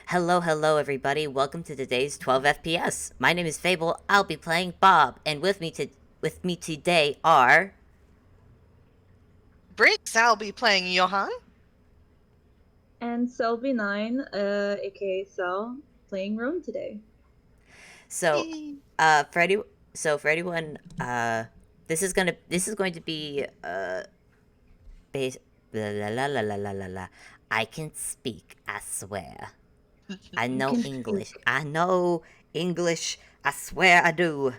Hello, everybody. Welcome to today's 12 FPS. My name is Fable. I'll be playing Bob, and with me today are. Briggs, I'll be playing Johan. And Selby9, aka Cell, playing Rome today. So, for any, for anyone, this is going to be base. La la la la la la la. I can speak. I swear. I know English. I know English. I swear I do.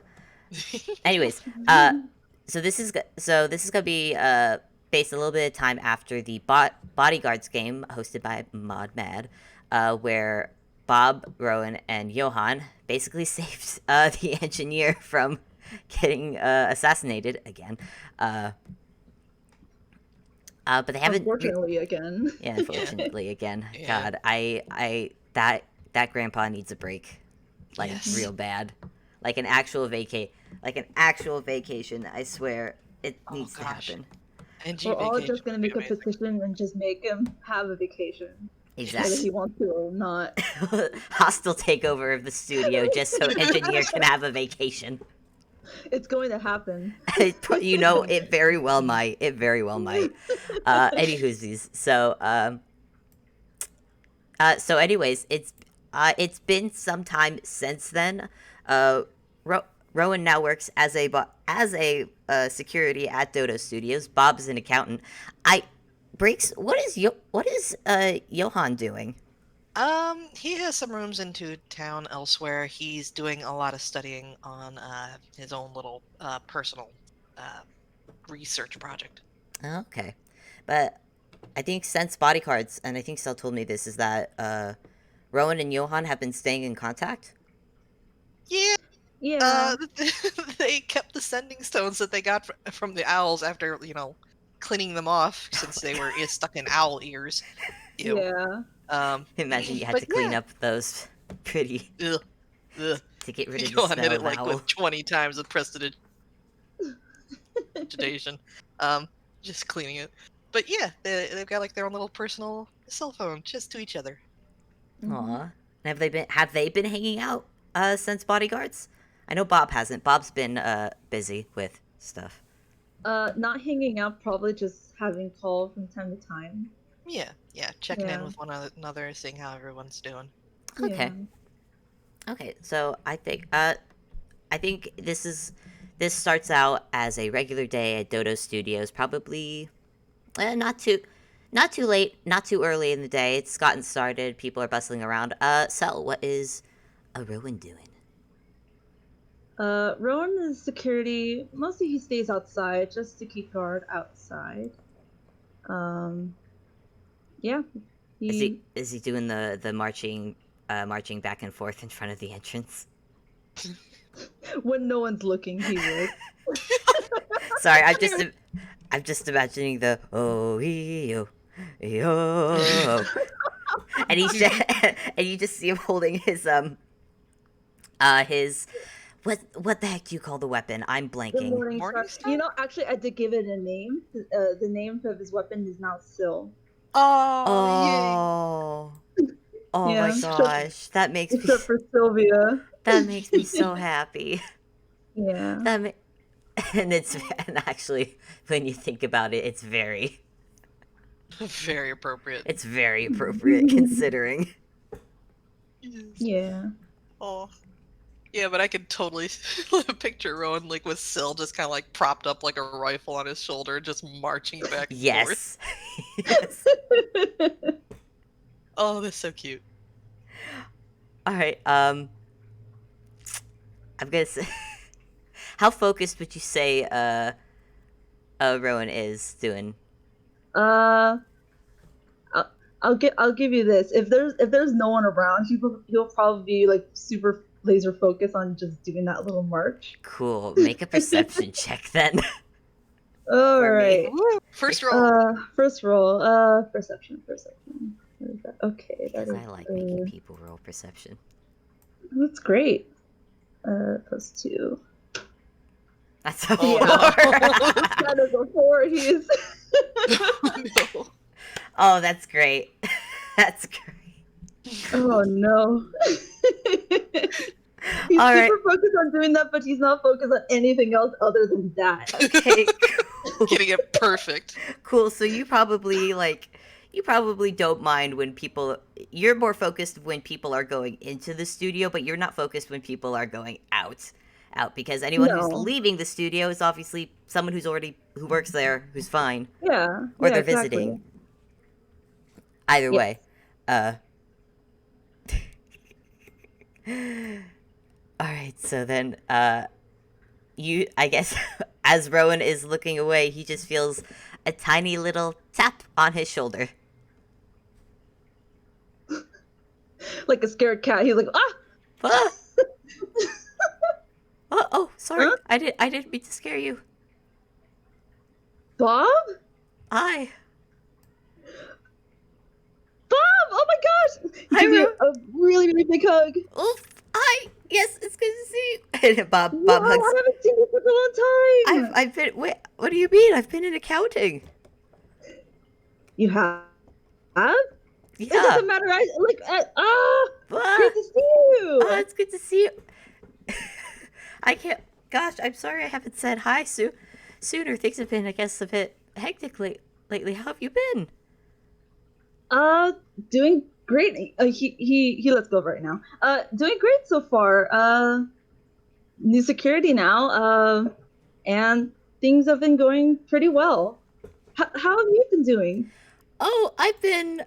Anyways, so this is gonna be based a little bit of time after the Bodyguards game hosted by Mod Mad, where Bob, Rowan, and Johan basically saved the engineer from getting assassinated again. But they haven't. Unfortunately, again. Yeah, unfortunately again. Yeah. God, that grandpa needs a break, like Yes. real bad, like an actual vacation. I swear it needs to happen. NG We're all vacation just gonna would be make a amazing. petition and just make him have a vacation. Whether Exactly. he wants to or not. Hostile takeover of the studio just so engineer can have a vacation. It's going to happen. It very well might. Anywhoosies. So anyways, it's been some time since then. Rowan now works as a security at Dodo Studios. Bob's an accountant. What is Johan doing? He has some rooms into town elsewhere. He's doing a lot of studying on his own little personal research project. Okay, but I think since Bodyguards, and I think Sel told me this, is that Rowan and Johan have been staying in contact. Yeah. They kept the sending stones that they got from the owls after cleaning them off since they were stuck in owl ears. Ew. Yeah. Imagine you had to clean up those pretty Ugh. to get rid of the Johan smell did it of like owl. with 20 times of prestidigitation. Just cleaning it. But yeah, they've got like their own little personal cell phone just to each other. Aw. And have they been hanging out since Bodyguards? I know Bob hasn't. Bob's been busy with stuff. Not hanging out, probably just having calls from time to time. Yeah, checking in with one another, seeing how everyone's doing. Okay. Yeah. Okay, so I think this starts out as a regular day at Dodo Studios, probably not too late, not too early in the day. It's gotten started, people are bustling around. Sel, what is Rowan doing? Rowan is security. Mostly he stays outside just to keep guard outside. Yeah. Is he doing the marching back and forth in front of the entrance? When no one's looking, he would. Sorry, I'm just imagining the yo, and he's just, and you just see him holding his what the heck do you call the weapon? I'm blanking. The Morning Star. You know, actually, I did give it a name. The name of his weapon is now Syl. Oh yeah. My gosh, that makes except for Sylvia. That makes me so happy. Yeah. And actually, when you think about it, it's very appropriate. It's very appropriate considering. Yeah. Oh. Yeah, but I could totally picture Rowan like with Syl just kind of like propped up like a rifle on his shoulder, just marching back and forth. Yes. Oh, that's so cute. All right. I'm gonna say, how focused would you say Rowan is doing? I'll give you this. If there's no one around, he'll probably be like super laser focused on just doing that little march. Cool. Make a perception check then. All right. First roll. Perception. Okay. Because I like making people roll perception. That's great. +2. That's a 4. That is a 4. He's. No. Oh, that's great. That's great. Oh no. He's All right. super focused on doing that, but he's not focused on anything else other than that. Okay. Cool. Getting it perfect. Cool. So you probably don't mind when people you're more focused when people are going into the studio, but you're not focused when people are going out because anyone who's No. leaving the studio is obviously someone who works there who's fine Yeah. or Yeah. they're Exactly. visiting. Either Yes. way. Uh all right. So then you I guess as Rowan is looking away, he just feels a tiny little tap on his shoulder. Like a scared cat. He's like, ah, Ah! Oh, sorry. huh? I didn't mean to scare you. Bob? Hi. Bob! Oh my gosh! He Hi, gives you Ro. a really, really big hug. Oof. Hi. Yes, it's good to see you. And Bob Wow, hugs. I haven't seen you for a long time. I've been wait, what do you mean? I've been in accounting. You have? It Yeah. doesn't matter. Ah, Great to see you. it's good to see you. I can't gosh, I'm sorry I haven't said hi sooner. Things have been I guess a bit hectic lately. How have you been? Uh, doing great. He lets go right now. Doing great so far. New security now. And things have been going pretty well. How have you been doing? Oh, I've been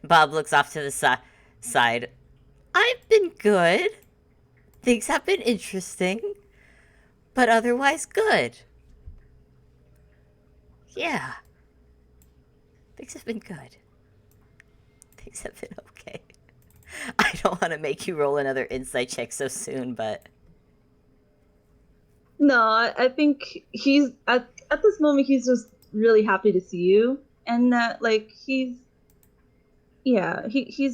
Bob looks off to the side. I've been good. Things have been interesting, but otherwise good. Yeah, things have been good. Things have been okay. I don't want to make you roll another insight check so soon, but No, I think he's at this moment he's just really happy to see you, and that like he's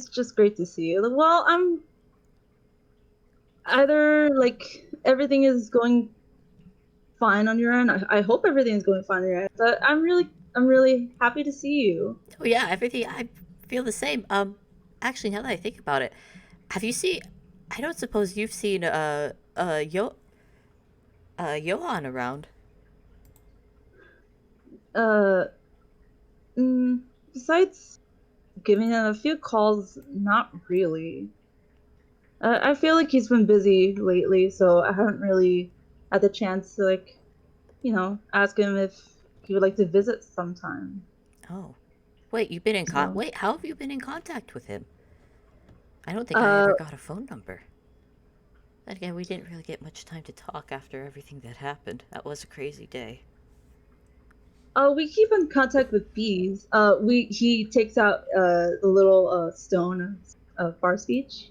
just great to see you. Well, I'm either like everything is going fine on your end. I hope everything is going fine on your end, but I'm really happy to see you. oh yeah, everything I feel the same. Actually, now that I think about it, have you seen? I don't suppose you've seen Johan around. Uh, mm, Besides giving him a few calls, not really. I feel like he's been busy lately, so I haven't really had the chance to like, ask him if he would like to visit sometime. Oh, wait, you've been in So, wait, how have you been in contact with him? I don't think I uh, ever got a phone number. Then again, we didn't really get much time to talk after everything that happened. That was a crazy day. we keep in contact with bees. He takes out the little stone of far speech,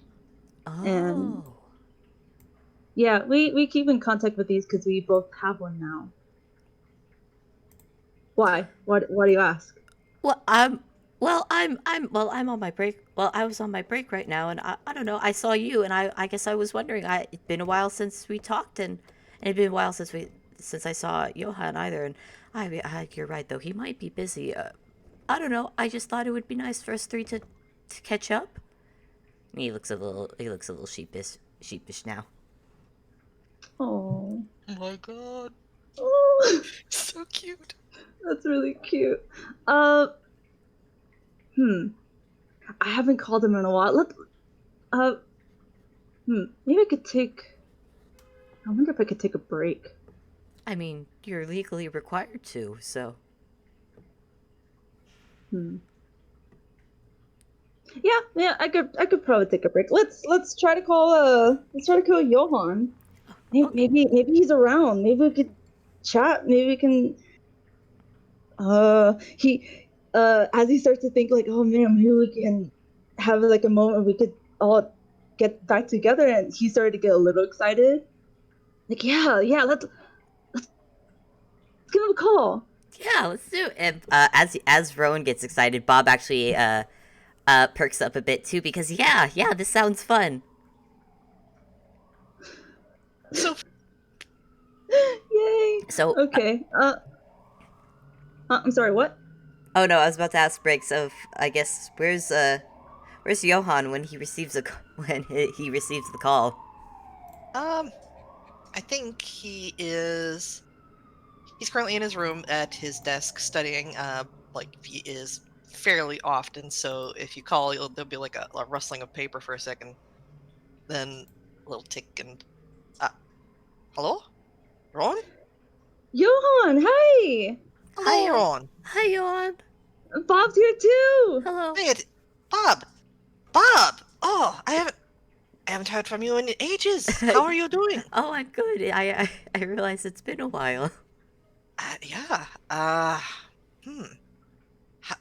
and Oh. yeah, we keep in contact with these because we both have one now. Why? Why do you ask? Well, I'm on my break. Well, I was on my break right now, and I don't know. I saw you, and I guess I was wondering. It's been a while since we talked, and it'd been a while since I saw Johan either. And you're right though. He might be busy. I don't know. I just thought it would be nice for us three to catch up. He looks a little sheepish now. Oh, Oh my god. oh, So cute. that's really cute. Uh, hmm. I haven't called him in a while. Uh, maybe I could take. I wonder if I could take a break. I mean, you're legally required to, so. Hmm. Yeah, I could probably take a break. Let's try to call Johan. Okay. Maybe he's around. Maybe we could chat. Maybe we can. He as he starts to think like, oh man, maybe we can have like a moment we could all get back together, and he started to get a little excited. Like, yeah, let's give him a call. Yeah, let's do it. And, as Rowan gets excited, Bob actually perks up a bit too because yeah, this sounds fun. So Yay. So, Okay. I'm sorry. What? oh no, I was about to ask Briggs of I guess Where's Johan when he receives he receives the call? I think he's currently in his room at his desk studying. Like he is fairly often, so if you call, there'll be like a rustling of paper for a second, then a little tick and hello, Ron? Johan, hey! Hello, Hi, Ron. hi, Johan. Bob's here too. Hello. Hey, Bob. Bob. Oh, I haven't heard from you in ages. How are you doing? Oh, I'm good. I realize it's been a while. Yeah. Hmm. How,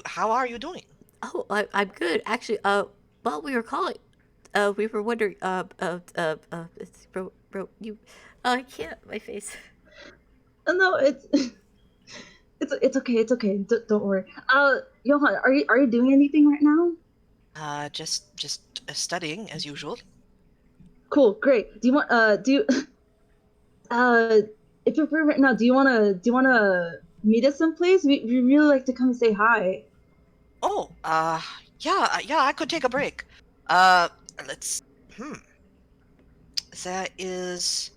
How are you doing? Oh, I'm good. Actually, while we were calling, we were wondering, you, I can't, my face. No, it's okay. It's okay. Don't worry. Johan, are you doing anything right now? Just studying as usual. Cool, great. Do you want uh if you're free right now, do you wanna meet us someplace? We really like to come and say hi. Oh, yeah, I could take a break. Uh, let's. Hmm. There is.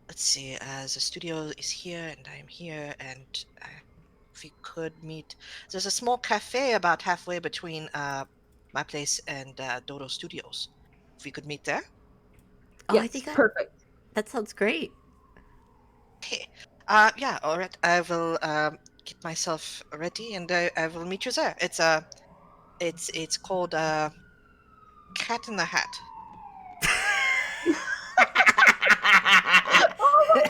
Let's see. The studio is here, and I'm here, and if we could meet, there's a small cafe about halfway between my place and Dodo Studios. If we could meet there. Oh, I Yes, think perfect. that sounds great. Okay. Yeah. All right. I will get myself ready, and I will meet you there. It's called Cat in the Hat. Oh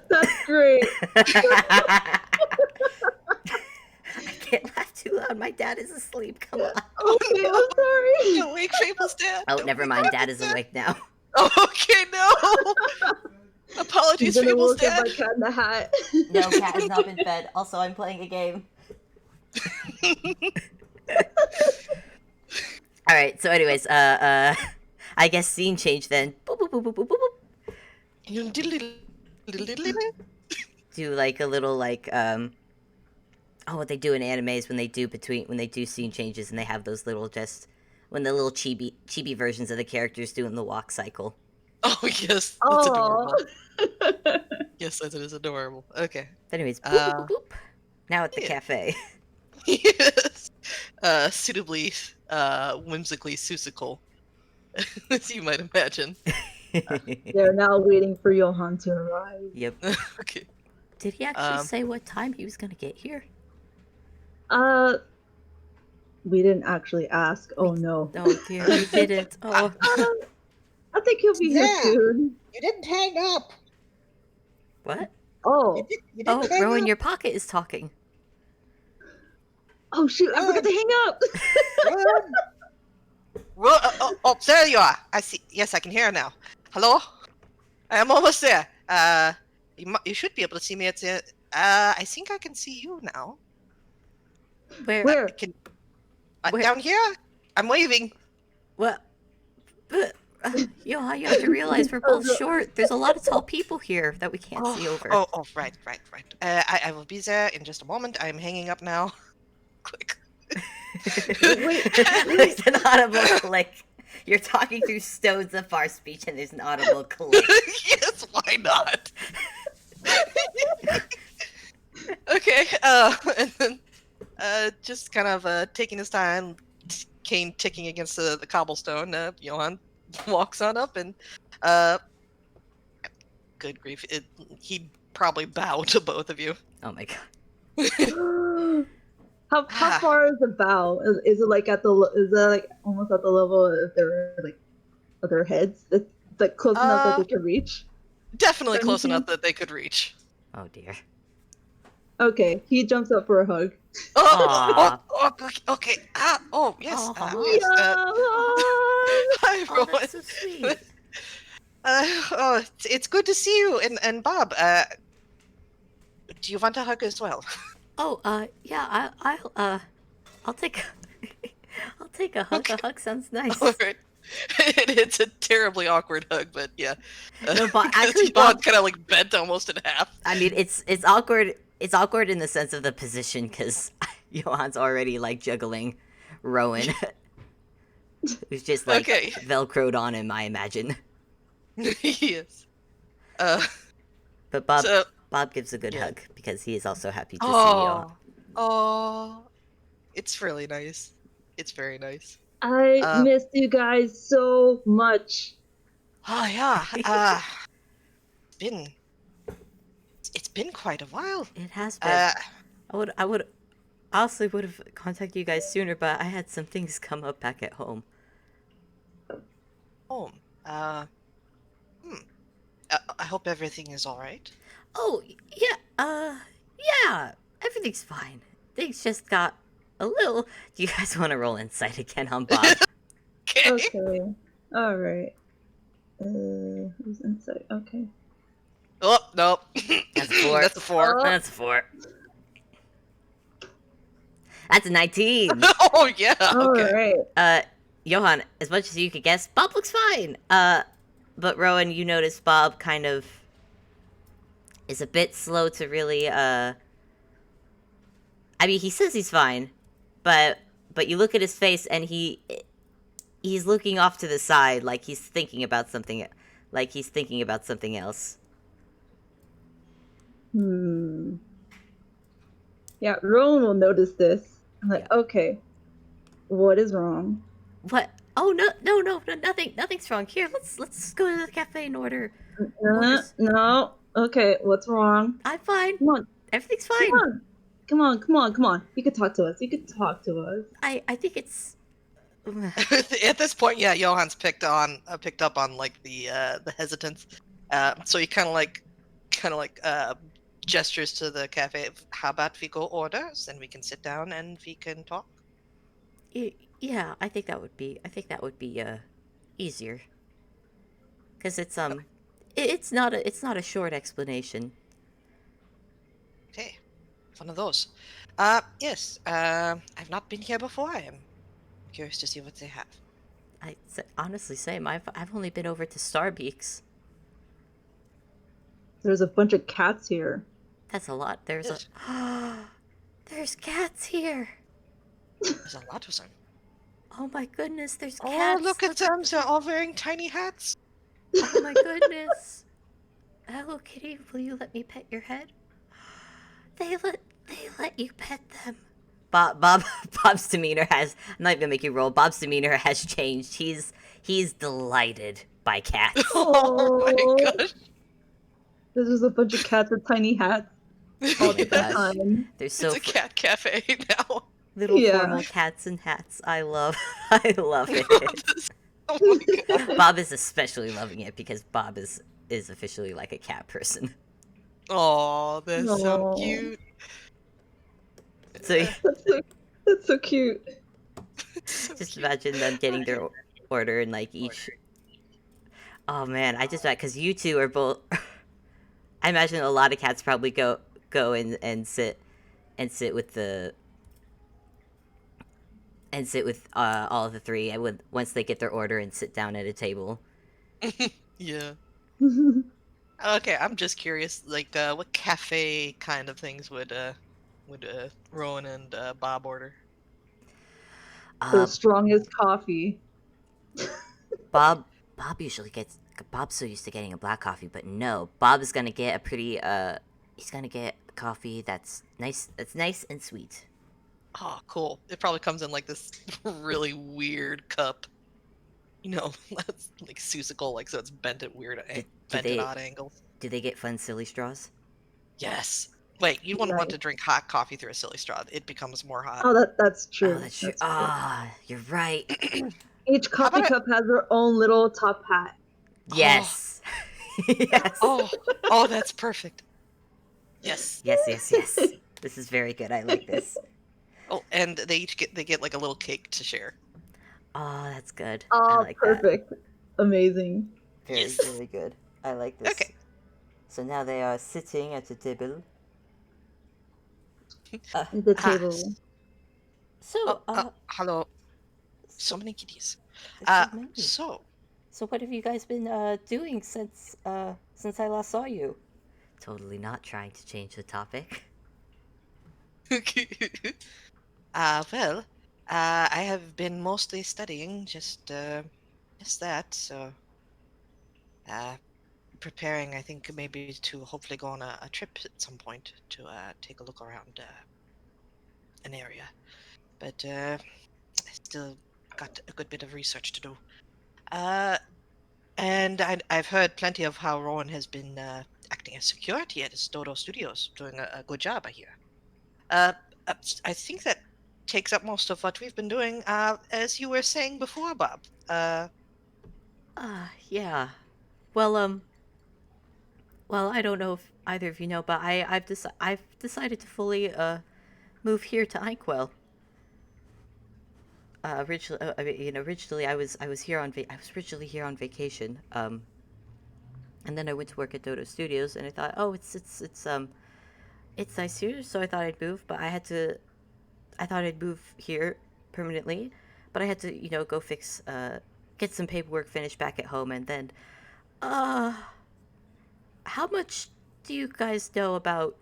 that's great. I can't laugh too loud. My dad is asleep. Come on. Okay, I'm sorry. Don't wake Fable's dad. Oh, Don't never wake mind. Dad Fable's is awake now. Oh, okay, no. He's Apologies, been Fable's woken dad. by Cat in the Hat. No, cat has not been fed. Also, I'm playing a game. All right. So, anyways, I guess scene change then. Boop, boop, boop, boop, boop, boop, boop. Do like a little like oh, what they do in animes when they do scene changes and they have those little just when the little chibi versions of the characters doing the walk cycle. Oh yes, that's Oh. adorable. Yes, that is adorable. Okay. But anyways, boop, boop, boop, boop. Now at the Yeah. cafe. Yes. Suitably, whimsically susical, as you might imagine. They're now waiting for Johan to arrive. Yep. Okay. Did he actually say what time he was gonna get here? Uh, we didn't actually ask. Oh no. Oh dear, we didn't. Oh. I think he'll be here Yeah. soon. You didn't hang up. What? Oh. You Oh, didn't hang Rowan, up. your pocket is talking. Oh shoot! I forgot to hang up. Good. Oh, there you are. I see. Yes, I can hear now. Hello. I am almost there. You should be able to see me at the. I think I can see you now. Where? Can Where? down here? I'm waving. What? But, you have to realize we're both short. There's a lot of tall people here that we can't see over. Oh, right. I will be there in just a moment. I'm hanging up now. Click. Wait. There's an audible click. You're talking through stones of far speech and there's an audible click. Yes, why not? Okay, and then, just kind of taking his time, cane ticking against the cobblestone, Johan walks on up and, good grief, he probably bow to both of you. Oh my god. How far is the bow? Is it like is that like almost at the level of their heads? It's like close enough that they can reach. Definitely close Anything? enough that they could reach. Oh dear. Okay, he jumps up for a hug. Aw. Okay. Yes. Aw. Yes, Yeah. hi, Oh, everyone. that's so sweet. It's good to see you, and Bob. Do you want a hug as well? Oh, yeah, I'll take I'll take a hug. Okay. A hug sounds nice. All right. It's a terribly awkward hug, but yeah. No, but actually, you all Bob, kind of like bent almost in half. I mean, it's awkward. It's awkward in the sense of the position because Johan's already like juggling Rowan, who's just like Okay. velcroed on him, I imagine. Yes. Uh. But Bob So. Bob gives a good Yeah. hug because he is also happy to see you. Oh. Oh. It's really nice. It's very nice. I missed you guys so much. Oh yeah. Been. It's been quite a while. It has been. Uh. I would honestly would have contacted you guys sooner, but I had some things come up back at home. Home. Hmm. I hope everything is all right. Oh, yeah, yeah, everything's fine. Things just got a little. Do you guys want to roll insight again on Bob? Okay. Okay. Alright. Who's inside? Okay. Oh nope. That's a 4. That's a 4. Oh. That's a 4. That's a 19. Oh yeah. Okay. Alright. Johan, as much as you could guess, Bob looks fine. But Rowan, you notice Bob kind of is a bit slow to really, I mean, he says he's fine, but you look at his face and he's looking off to the side like he's thinking about something, else. Yeah, Rowan will notice this. I'm like, Yeah. okay, what is wrong? What? Oh no, nothing's wrong. Here, let's go to the cafe and order. No. Okay, what's wrong? I'm fine. Come on, Everything's fine. come on. You could talk to us. I think it's. At this point, yeah, Johan's picked up on like the hesitance. So he kind of like gestures to the cafe. How about we go order, then we can sit down and we can talk. Yeah, I think that would be easier. Cuz it's not a short explanation. Okay, one of those. Yes. I've not been here before. I am curious to see what they have. Honestly, same. I've only been over to Starbeaks. There's a bunch of cats here. That's a lot. Yes. There's cats here. There's a lot of them. Oh my goodness, there's Oh, cats. look at them! They're all wearing tiny hats. Oh my goodness. Hello, Kitty. Will you let me pet your head? They let you pet them. Bob's demeanor has. I'm not even gonna make you roll. Bob's demeanor has changed. He's delighted by cats. Oh my gosh! There's just a bunch of cats with tiny hats all the gosh. time. They're so It's a cat cafe now. little Yeah. formal cats and hats. I love it. Oh my god! Bob is especially loving it because Bob is officially like a cat person. Oh, they're so Aw. cute. So That's so cute. So just cute. imagine them getting their order and like each. Oh man, I just because you two are both. I imagine a lot of cats probably go and sit with the. And sit with all of the three and once they get their order and sit down at a table. Yeah. Okay, I'm just curious, like, what cafe kind of things would Rowan and Bob order? The strongest coffee. Bob usually gets. Bob's so used to getting a black coffee, but no, Bob is gonna get a pretty. He's gonna get coffee that's nice. That's nice and sweet. Oh, cool. It probably comes in like this really weird cup. You know, that's like susical, like so it's bent at odd angles. Do they get fun silly straws? Yes. Wait, you wouldn't want Nice. to drink hot coffee through a silly straw. It becomes more hot. Oh, that's true. Oh, that's true. Ah, you're right. Each coffee about cup has their own little top hat. Yes. Yes. Oh, that's perfect. Yes. Yes. This is very good. I like this. Oh, and they get like a little cake to share. Oh, that's good. Oh, I like that. perfect. Amazing. Very, Yes. very good. I like this. Okay. So now they are sitting at the table. The table. So, Hello. So many kitties. so many. So So what have you guys been doing since I last saw you? Totally not trying to change the topic. Well, I have been mostly studying, just that. So, uh, preparing, I think, maybe to hopefully go on a trip at some point to take a look around an area. But I still got a good bit of research to do. Uh, and I've heard plenty of how Rowan has been acting as security at his Dodo Studios, doing a good job, I hear. Uh, I think that takes up most of what we've been doing. As you were saying before, Bob. Yeah. Well, well, I don't know if either of you know, but I've decided to fully move here to Inkwell. I mean, originally I was here on I was originally here on vacation. And then I went to work at Dodo Studios, and I thought, oh, it's nice here, so I thought I'd move, but I thought I'd move here permanently, but I had to, go get some paperwork finished back at home, and then, uh, how much do you guys know about,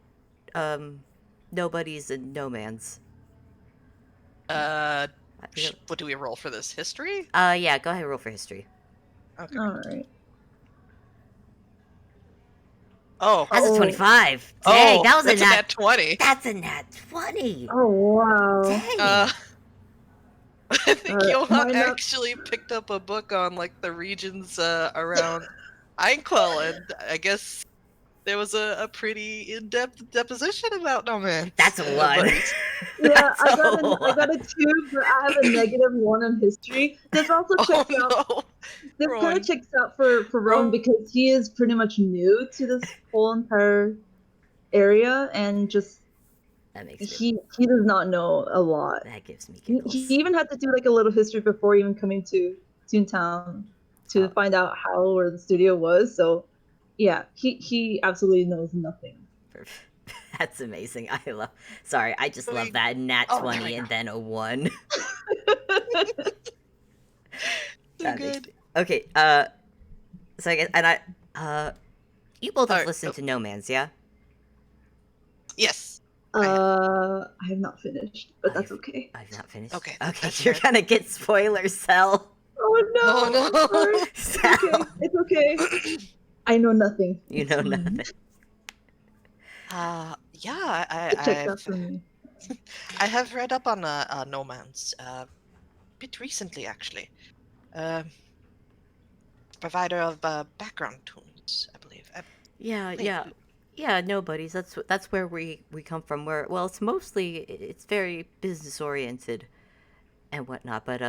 nobodies and no mans? Uh, You know, what do we roll for this? History? yeah, go ahead and roll for history. Okay. All right. Oh. That's a Oh. 25. Dang, that was that's a nat. nat 20. That's a nat 20. Oh wow. Dang. I think Johan mine not- actually picked up a book on like the regions around Einquell, and I guess there was a pretty in-depth deposition about no man. That's a one. Yeah, That's I a got a 2, but I have a -1 on history. This also Oh checks out. no! This kind Rowan. of checks out for Rowan because he is pretty much new to this whole entire area, and just That makes me. he does not know a lot. That gives me He giggles. even had to do like a little history before even coming to Toontown to Oh. find out how or the studio was. So yeah, he absolutely knows nothing. That's amazing. I love. Sorry, I just love that nat Oh, there 20 we and go. then a 1. So That makes good. me- Okay, so I guess, and you both have Alright, listened to No Man's, yeah? Yes. I have not finished, but that's I've- okay. I've not finished. Okay, Okay, that's you're fair. gonna get spoilers, Cell. Oh no! Oh, no. Sorry. Cell. It's okay. I know nothing. You It's know fine. nothing. Yeah, It checks out for me. I have read up on No Man's a bit recently, actually. Provider of background tunes, I believe. Yeah, Wait, yeah. Yeah, nobodies. That's where we come from. Well, it's mostly it's very business oriented and whatnot. But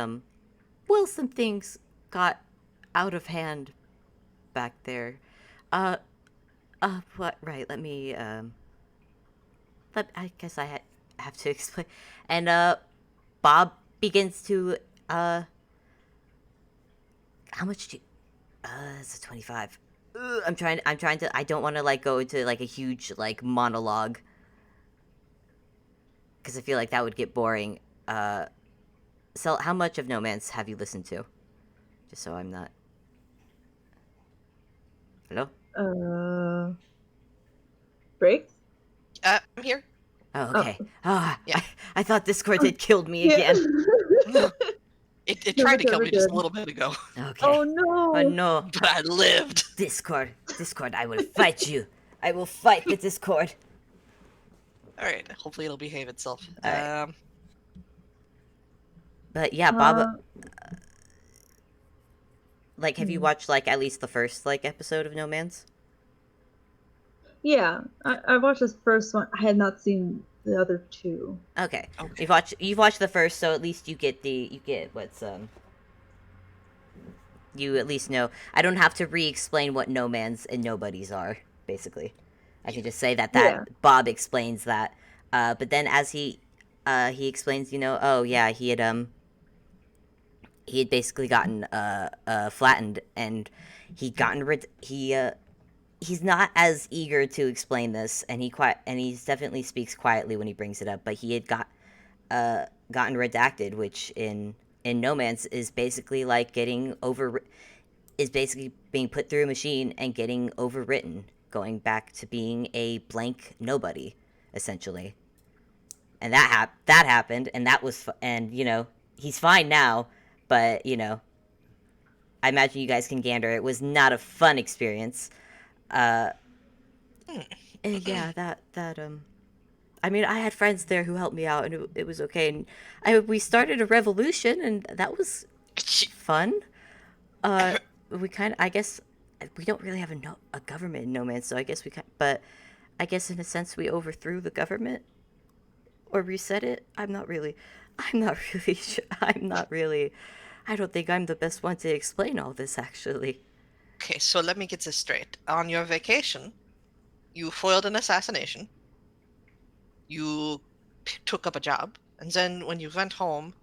well, some things got out of hand back there. Uh, what? Right. Let me. I guess have to explain. And Bob begins to how much do? It's a 25. I'm trying to. I don't want to like go into like a huge like monologue because I feel like that would get boring. So how much of No Man's have you listened to? Just so I'm not. Hello. Breaks? I'm here. Oh, okay. Yeah. I thought Discord had killed me Yeah. again. It No, tried it's to kill never me just a good. little bit ago, Okay. Oh no! Oh no. but I lived. Discord, I will fight you. I will fight the Discord. All right. Hopefully, it'll behave itself. All right. But yeah, Bob. Like, have you watched like at least the first like episode of No Man's? Yeah, I watched this first one. I had not seen the other 2. Okay. Okay. You've watched the first, so at least you get what's you at least know. I don't have to re-explain what No Man's and Nobodies are. Basically, I can just say that Yeah. Bob explains that. But then as he explains, oh yeah, he had basically gotten flattened, and he'd gotten he's not as eager to explain this, and he definitely speaks quietly when he brings it up, but he had gotten redacted, which in No Man's is basically like is basically being put through a machine and getting overwritten, going back to being a blank nobody, essentially. and that happened, and that was and he's fine now, but I imagine you guys can gander. It was not a fun experience. Uh, and yeah, that. I mean, I had friends there who helped me out, and it was okay. And we started a revolution, and that was fun. We kind of, I guess, we don't really have a government in No Man's, so I guess but I guess in a sense we overthrew the government or reset it. I'm not really sure. I'm not really. I don't think I'm the best one to explain all this, actually. Okay, so let me get this straight. On your vacation, you foiled an assassination, you took up a job, and then when you went home,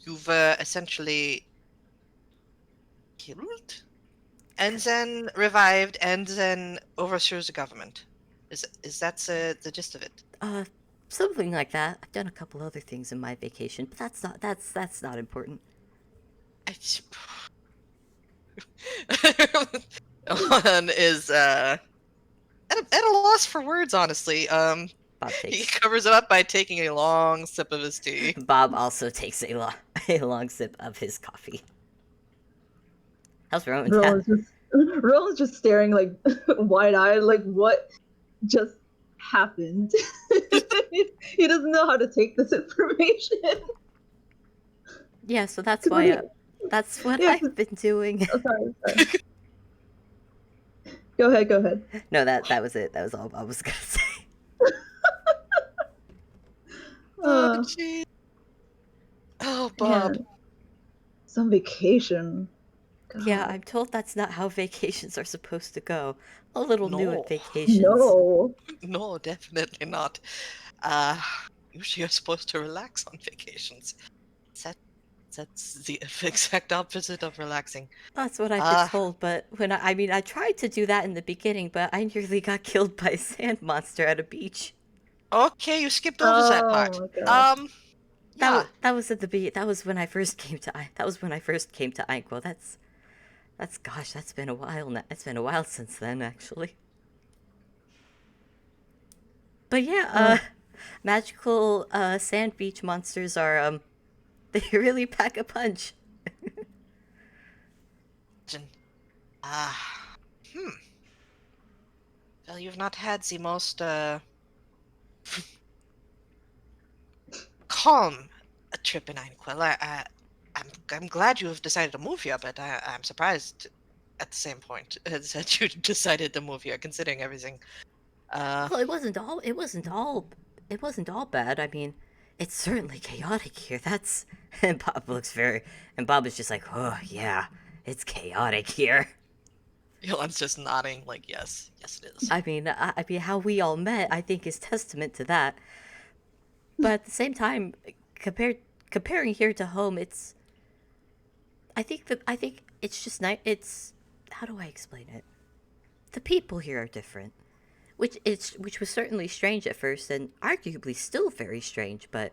you've essentially killed, and then revived, and then overthrew the government. Is that the gist of it? Uh, Something like that. I've done a couple other things in my vacation, but that's not important. I- Ellen is at a loss for words, honestly. Bob He takes. covers it up by taking a long sip of his tea. Bob also takes a long sip of his coffee. How's Rowan? Rowan's just staring like wide-eyed, like what just happened. He doesn't know how to take this information. Yeah, so that's why. That's what Yeah, I've been doing. Oh, sorry. Go ahead. No, that was it. That was all I was gonna say. Oh, Uh, jeez. Oh, Bob. man. Some vacation. God. Yeah, I'm told that's not how vacations are supposed to go. A little new No. at vacations. No. No, definitely not. Usually you're supposed to relax on vacations. That's the exact opposite of relaxing. That's what I've been told, but I mean, I tried to do that in the beginning, but I nearly got killed by a sand monster at a beach. Okay, you skipped over that part. Oh my god. Yeah. That was at the that was when I first came to that was when I first came to Inkwell. That's gosh, that's been a while now. It's been a while since then, actually. But yeah, magical sand beach monsters are they really pack a punch. Ah. Well, you've not had the most calm trip in Einquil. I'm glad you have decided to move here, but I'm surprised at the same point that you decided to move here, considering everything. Well, it wasn't all bad. I mean, it's certainly chaotic here. That's and Bob is just like, oh yeah, it's chaotic here. Yolan's just nodding, like, yes, it is. I mean, how we all met, I think, is testament to that. But at the same time, comparing here to home, I think it's just nice. It's how do I explain it? The people here are different, which was certainly strange at first, and arguably still very strange. But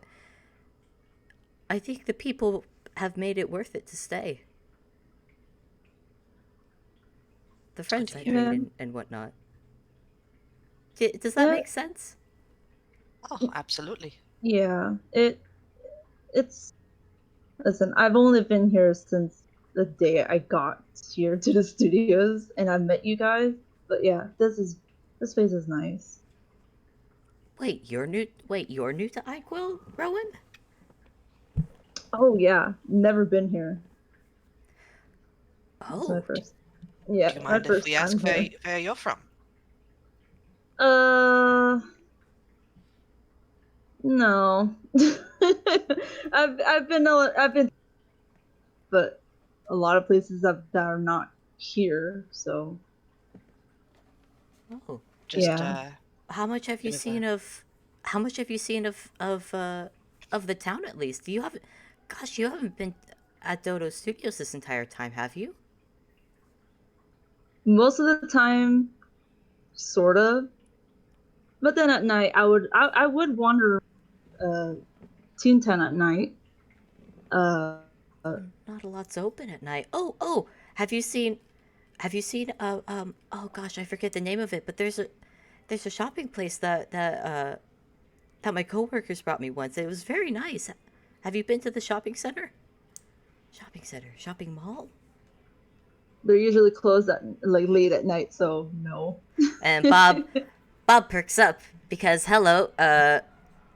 I think the people have made it worth it to stay. The friends I've made and whatnot. Does that make sense? Oh, absolutely. Yeah. It's listen, I've only been here since the day I got here to the studios and I met you guys. But yeah, this place is nice. Wait, you're new to Iquil, Rowan? Oh yeah, never been here. It's my Oh, first. Yeah, Do you my mind if first we time ask here. where you're from? No. I've been, but a lot of places that are not here. So oh. Just yeah. How much have you bit of seen of? How much have you seen of the town at least? You haven't. Gosh, you haven't been at Dodo Studios this entire time, have you? Most of the time, sort of. But then at night, I would wander Teen Town at night. Not a lot's open at night. Oh, have you seen? Oh gosh, I forget the name of it. But there's a shopping place that that my coworkers brought me once. It was very nice. Have you been to the shopping center? Shopping mall? They're usually closed at like late at night, so no. And Bob perks up because hello,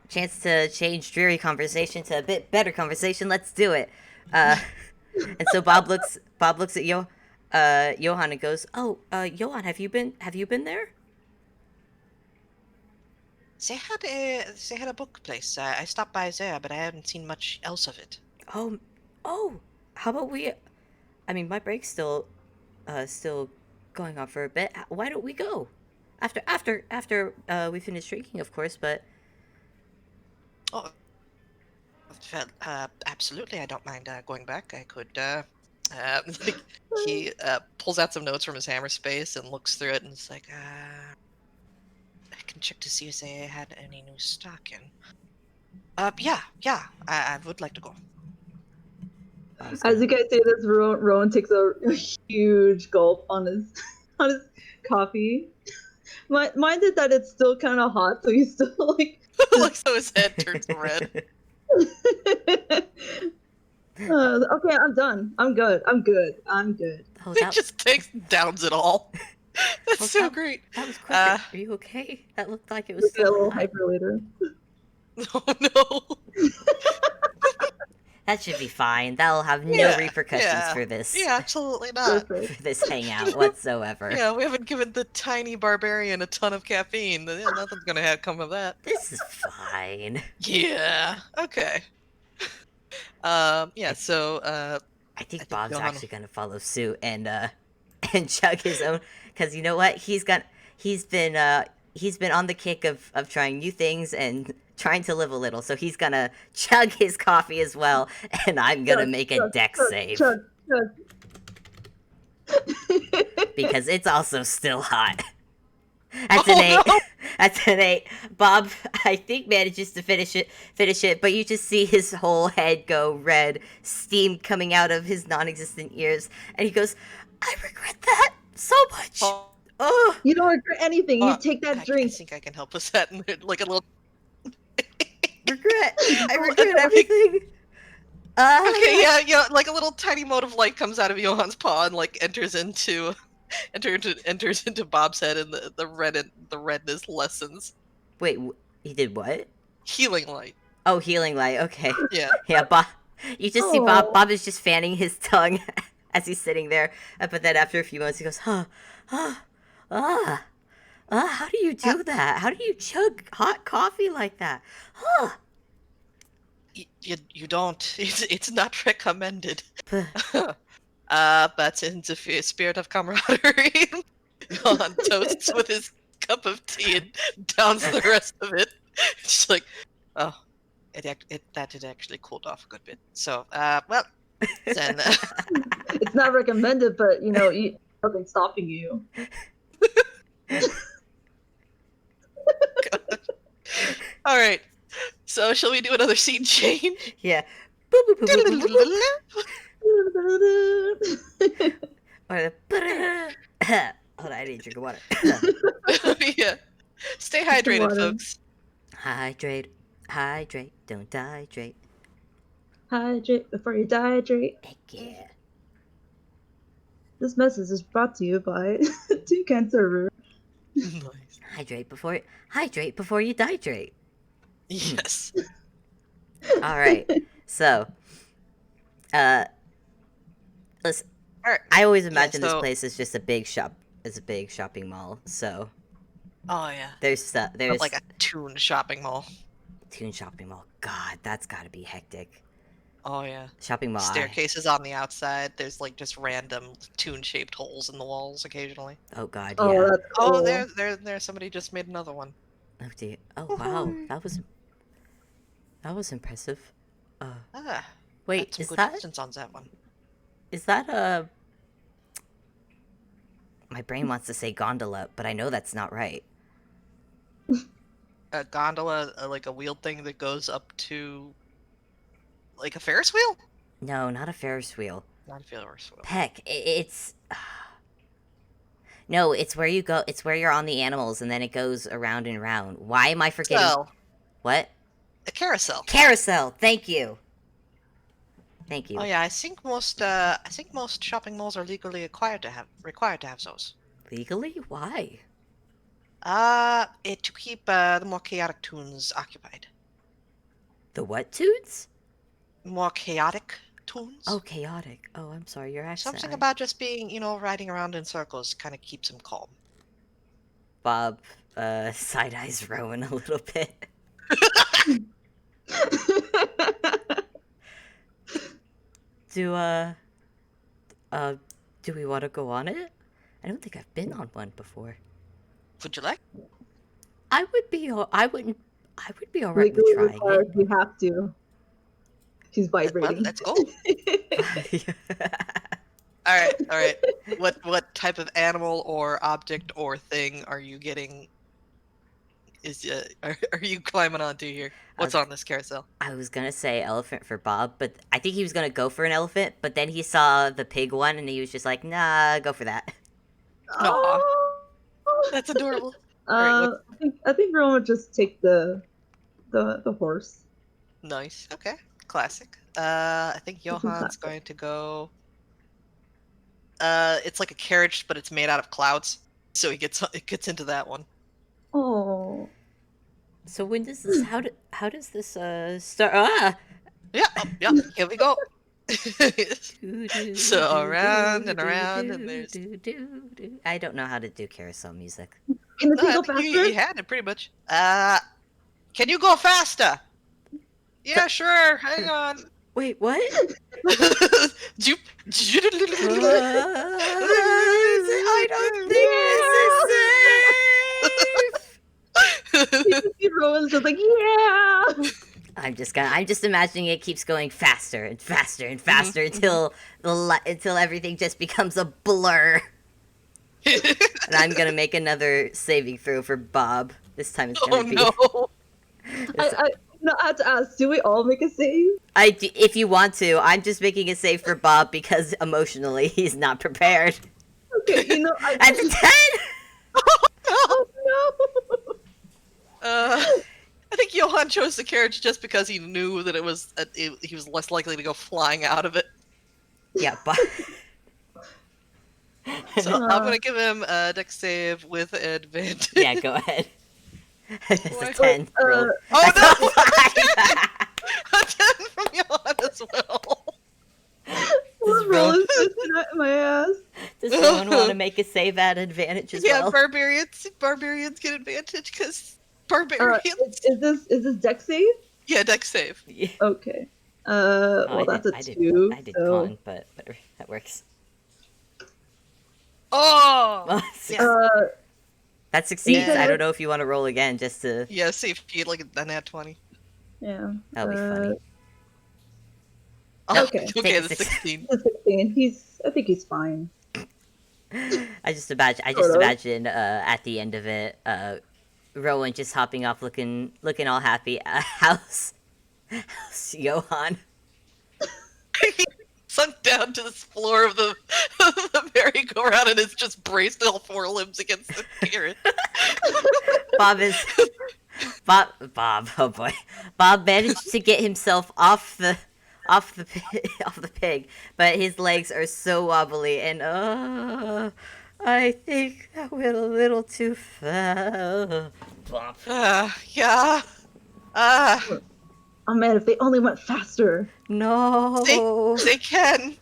chance to change dreary conversation to a bit better conversation. Let's do it. And so Bob looks at Johan and goes, "Oh, Johan, have you been there?" They had a book place. I stopped by there, but I haven't seen much else of it. Oh, how about we? I mean, my break's still going on for a bit. Why don't we go? After we finish drinking, of course. But Oh, absolutely. I don't mind going back. I could. Like, he pulls out some notes from his hammer space and looks through it, and it's like, I can check to see if they had any new stock in. Yeah. I would like to go. As you guys say this, Rowan takes a huge gulp on his on his coffee. Minded that it's still kind of hot, so he's still like. Like, so his head turns red. Okay, I'm done. I'm good. oh, He just downs it all. That's Oh, so great. that was quick. Are you okay? That looked like it was Get a still little hot. hyper later. Oh no. That should be fine. That'll have no Yeah, repercussions for this Yeah, absolutely not. Perfect. for this hangout whatsoever. Yeah, we haven't given the tiny barbarian a ton of caffeine. Yeah, nothing's gonna come of that. This is fine. Yeah. Okay. Yeah. So. I think think Bob's Johan- actually gonna follow suit and and chug his own, because you know what, he's been on the kick of trying new things and trying to live a little, so he's gonna chug his coffee as well, and I'm gonna make a dex save Chug. because it's also still hot. That's an 8. no! That's an 8. Bob, I think, manages to finish it, but you just see his whole head go red, steam coming out of his non-existent ears, and he goes, "I regret that so much." Oh, You don't regret anything. You take that I drink. think I can help us that, like a little. regret. I Oh, regret like- everything. Okay, yeah. Like a little tiny mote of light comes out of Johan's paw and like enters into Bob's head, and the redness lessens. Wait, he did what? Healing light. Oh, healing light. Okay. Yeah. Yeah, Bob. You just see Bob. Aw. Bob is just fanning his tongue as he's sitting there. But then after a few moments, he goes, how do you do that? How do you chug hot coffee like that? Huh. You don't. It's not recommended. But in the spirit of camaraderie, Johan toasts with his cup of tea and downs the rest of it. It's like, oh, that had actually cooled off a good bit. So, well, then. It's not recommended, but nothing stopping you. All right. So, shall we do another scene change? Yeah. Boop, boop, boop, boop, boop, boop. Or the hold on, I need to drink of water. Yeah. Stay hydrated, water. folks. Hydrate, don't dehydrate. Hydrate before you dehydrate. Heck yeah. This message is brought to you by Toucan Server. Nice. Hydrate before you dehydrate. Yes. All right. So, listen. All right. I always imagine this so- place is just a big shopping mall. So Oh yeah. there's Like a Toon shopping mall. Toon shopping mall. God, that's got to be hectic. Oh yeah. Shopping mall. Staircases on the outside. There's like just random Toon-shaped holes in the walls occasionally. Oh God, Oh, yeah. that's cool. Oh, there. Somebody just made another one. Oh dear. Oh wow, that was impressive. Ah. Wait, Got some is good that distance on that one. My brain wants to say gondola, but I know that's not right. A gondola, like a wheeled thing that goes up to, like a Ferris wheel? No, not a Ferris wheel. Not a Ferris wheel. Heck, it's no, it's where you go. It's where you're on the animals, and then it goes around and around. Why am I forgetting? Well, What? A carousel. Carousel. Thank you. Thank you. Oh yeah, I think most shopping malls are legally required to have those. Legally? Why? To keep the more chaotic toons occupied. The what tunes? More chaotic toons. Oh, chaotic. Oh, I'm sorry, your accent. Something about just being, riding around in circles kind of keeps him calm. Bob side eyes Rowan a little bit. Do do we want to go on it? I don't think I've been on one before. Would you like? I would be all right with Legally trying required, we have to. She's Well, vibrating. let's go. it. All right. What type of animal or object or thing are you getting? Are you climbing onto here? What's on this carousel? I was gonna say elephant for Bob, but I think he was gonna go for an elephant, but then he saw the pig one and he was just like, nah, go for that. Aw. That's adorable. Alright, I think Rowan would just take the horse. Nice. Okay. Classic. I think Johan's going to go. It's like a carriage, but it's made out of clouds, so it gets into that one. Oh. So when does this? How does this start? Ah! Yeah. Yeah. Here we go. So around and around, and there's. I don't know how to do carousel music. Can the No, thing I go think faster? you had it pretty much. Can you go faster? Yeah, sure. Hang on. Wait, what? Ju- I don't think this is safe. Rowan's just like, yeah. I'm just imagining it keeps going faster and faster and faster until everything just becomes a blur. And I'm gonna make another saving throw for Bob. This time it's gonna be. no. I have to ask, do we all make a save? If you want to, I'm just making a save for Bob because emotionally he's not prepared. Okay, That's a 10. Oh no. I think Johan chose the carriage just because he knew that he was less likely to go flying out of it. Yeah, Bob. So I'm gonna give him a dex save with advantage. Yeah, go ahead. It's a Wait, 10. Roll. Oh That's no! a 5. A 10 from Johan as well. What roll is this in my ass? Does someone want to make a save at advantage as Yeah, well? barbarians get advantage because barbarians. Is this dex save? Yeah, dex save. Yeah. Okay. Oh, Well, that's a 2. I did so... con, but whatever. That works. Oh! Well, Yeah. that succeeds. Yeah. I don't know if you want to roll again just to. Yeah, see if you get like a nat 20. Yeah. That'll be funny. Oh, Okay. Okay, Take the a 16. The 16. I think he's fine. I just imagine at the end of it, Rowan just hopping off, looking all happy. How's Johan? Sunk down to the floor of the merry-go-round and is just braced all 4 limbs against the carriage. Bob. Oh boy, Bob managed to get himself off the pig, but his legs are so wobbly, and I think that went a little too fast. Yeah. Oh man, if they only went faster. No, They can.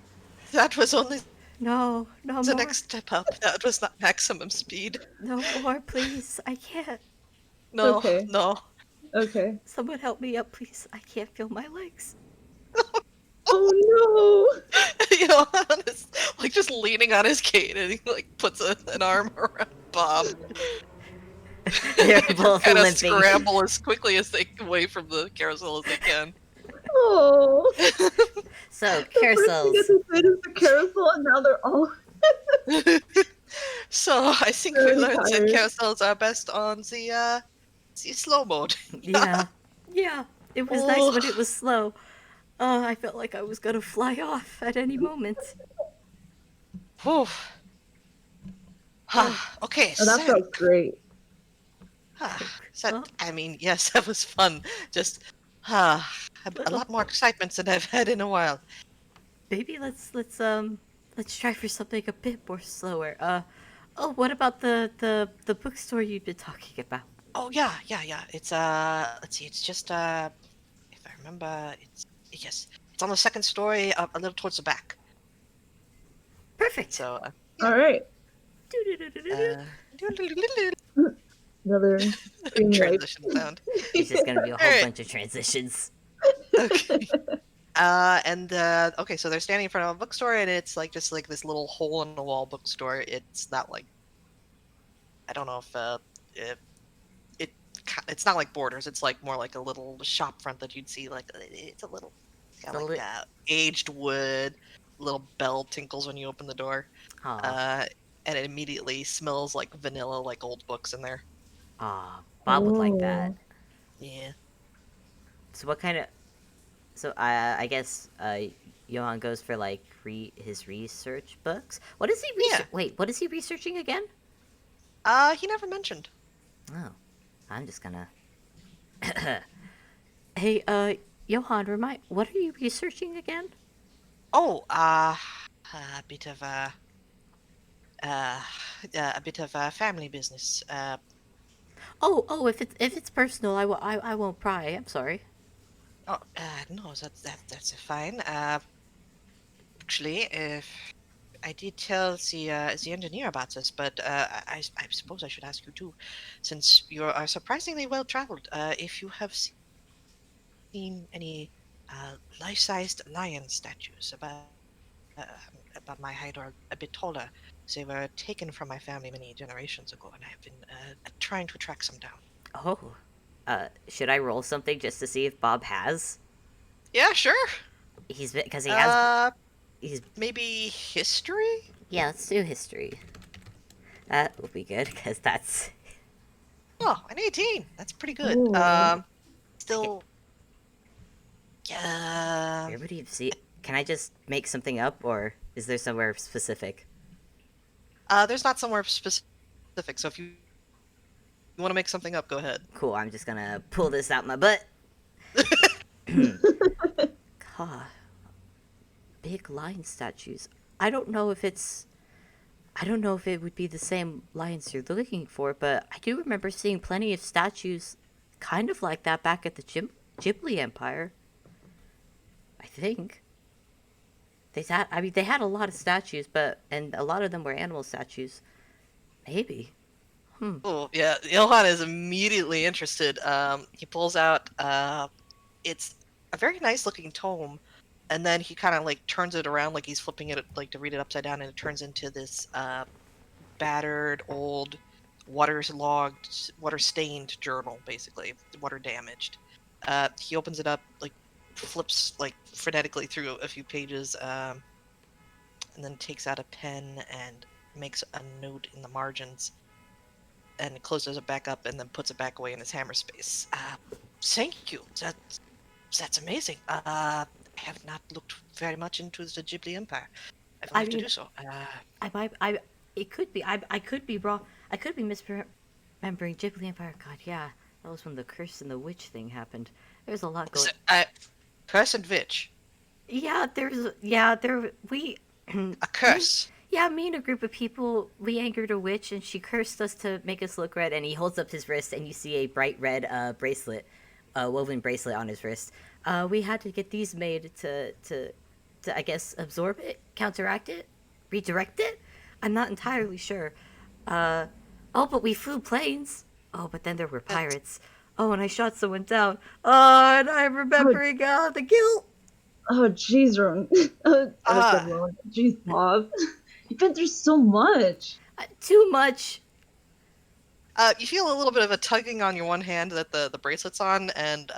That was only no the more. next step up. That was not maximum speed. No more, please. I can't. No, Okay. no. Okay. Someone help me up, please. I can't feel my legs. Oh Johan is like just leaning on his cane and he like puts an arm around Bob. They're both Kind of limping. scramble as quickly as they away from the carousel as they can. no! Oh! So First we carousels. get to sit in the carousel, and now they're all. So I think we Very learned that tired. carousels are best on the slow mode. Yeah. It was nice Oh. when it was slow. I felt like I was gonna fly off at any moment. Whew. Okay, Oh, that so felt great. So, Well, I mean, yes, that was fun. Just ah, a well, lot more excitement than I've had in a while. maybe let's try for something a bit more slower. Oh, what about the bookstore you've been talking about? Oh yeah, yeah, yeah. It's let's see, it's just if I remember, it's yes, it's on the second story, a little towards the back. Perfect. So yeah. All right. Doo-doo-doo-doo-doo. Uh, Another green light. transition sound. There's just gonna be a All whole right. bunch of transitions. Okay. And okay, so they're standing in front of a bookstore, and it's like just like this little hole in the wall bookstore. It's not like I don't know if it it's not like Borders. It's like more like a little shop front that you'd see. Like it's a little got The like lit. aged wood. Little bell tinkles when you open the door, Aw, uh, and it immediately smells like vanilla, like old books in there. aw. Bob would like that. Oh. Yeah. So what kind of? So I guess Johan goes for like his research books. What is he Yeah. research? Wait, what is he researching again? He never mentioned. Oh, I'm just gonna. Hey, Johan, remind. What are you researching again? Oh, a bit of uh, a bit of family business. Oh, if it's personal, I won't pry. I'm sorry. Oh, no, that's fine. Actually, if I did tell the engineer about this, but I suppose I should ask you too, since you are surprisingly well traveled. If you have seen any life-sized lion statues uh, about my height or a bit taller, they were taken from my family many generations ago, and I have been trying to track some down. Oh, should I roll something just to see if Bob has? Yeah, sure. He's because he has. Uh, He's maybe history. yeah. Let's do history. That will be good because that's. Oh, an 18. That's pretty good. Oh. I get, Still, yeah. everybody see. Can I just make something up, or is there somewhere specific? There's not somewhere specific, so if you want to make something up, go ahead. Cool. I'm just gonna pull this out my butt. God, big lion statues. I don't know if it's. I don't know if it would be the same lions you're looking for, but I do remember seeing plenty of statues kind of like that back at the Ghibli Empire. I think. They had a lot of statues, but and a lot of them were animal statues. Maybe. Oh, yeah. Ilhan is immediately interested. He pulls out, it's a very nice looking tome, and then he kind of like turns it around like he's flipping it like to read it upside down, and it turns into this battered, old, waterlogged, water stained journal, basically, water damaged. He opens it up, like flips like frenetically through a few pages, and then takes out a pen and makes a note in the margins and closes it back up and then puts it back away in his hammer space. Thank you. That's amazing. I have not looked very much into the Ghibli Empire. I will I have to mean, do so. I might. It could be. I could be wrong. I could be misremembering Ghibli Empire. God, yeah, that was when the curse and the witch thing happened. There's a lot going. Curse and Vitch. Yeah, there. We. A curse. Yeah, me and a group of people, we angered a witch and she cursed us to make us look red. And he holds up his wrist and you see a bright red bracelet, woven bracelet on his wrist. We had to get these made to I guess, absorb it, counteract it, redirect it. I'm not entirely sure. Oh, but we flew planes. Oh, but then there were That's, pirates. Oh, and I shot someone down. Oh, and I'm remembering the guilt. Oh, jeez, Ron. That's uh, good, Ron. Jeez, Bob. You've been through so much. Too much. you feel a little bit of a tugging on your one hand that the bracelet's on, and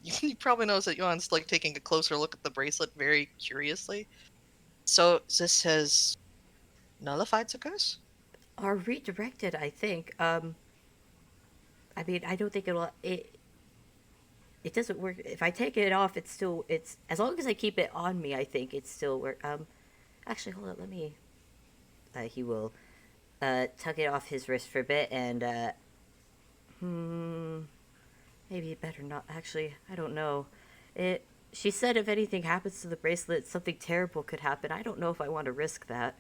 you probably notice that Johan's like taking a closer look at the bracelet very curiously. So this has nullified the curse? Are redirected, I think. I mean, I don't think it doesn't work. If I take it off, it's as long as I keep it on me. I think it still work. Actually, hold on. Let me. He will tug it off his wrist for a bit, and Maybe better not. Actually, I don't know. It. She said if anything happens to the bracelet, something terrible could happen. I don't know if I want to risk that.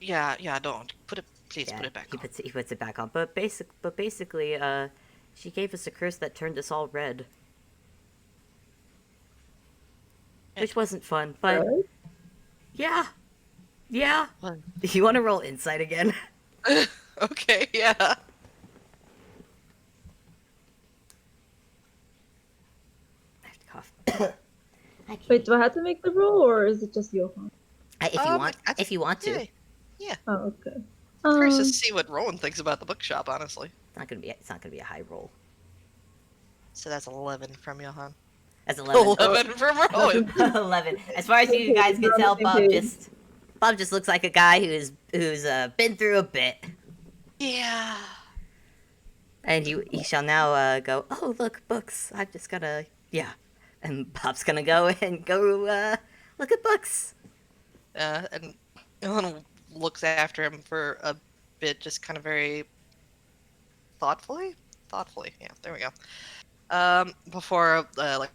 Yeah, don't. Please Yeah, put it back on. he puts it back on. But basically, she gave us a curse that turned us all red, which wasn't fun. But Right? yeah, yeah. What? You want to roll insight again? Okay, yeah. I have to cough. Wait, do I have to make the roll, or is it just Johan? If you want, I if you want to, yeah, yeah. Oh, okay. Curious to see what Rowan thinks about the bookshop, honestly. it's not gonna be a high roll. So that's 11 from Johan. That's 11. 11 from Rowan. 11. As far as you guys can tell, Bob just looks like a guy who's been through a bit. Yeah. And he shall now go, oh, look, books. I'm just gonna, yeah. And Bob's gonna go look at books. And Johan looks after him for a bit, just kind of very thoughtfully. Yeah, there we go. Before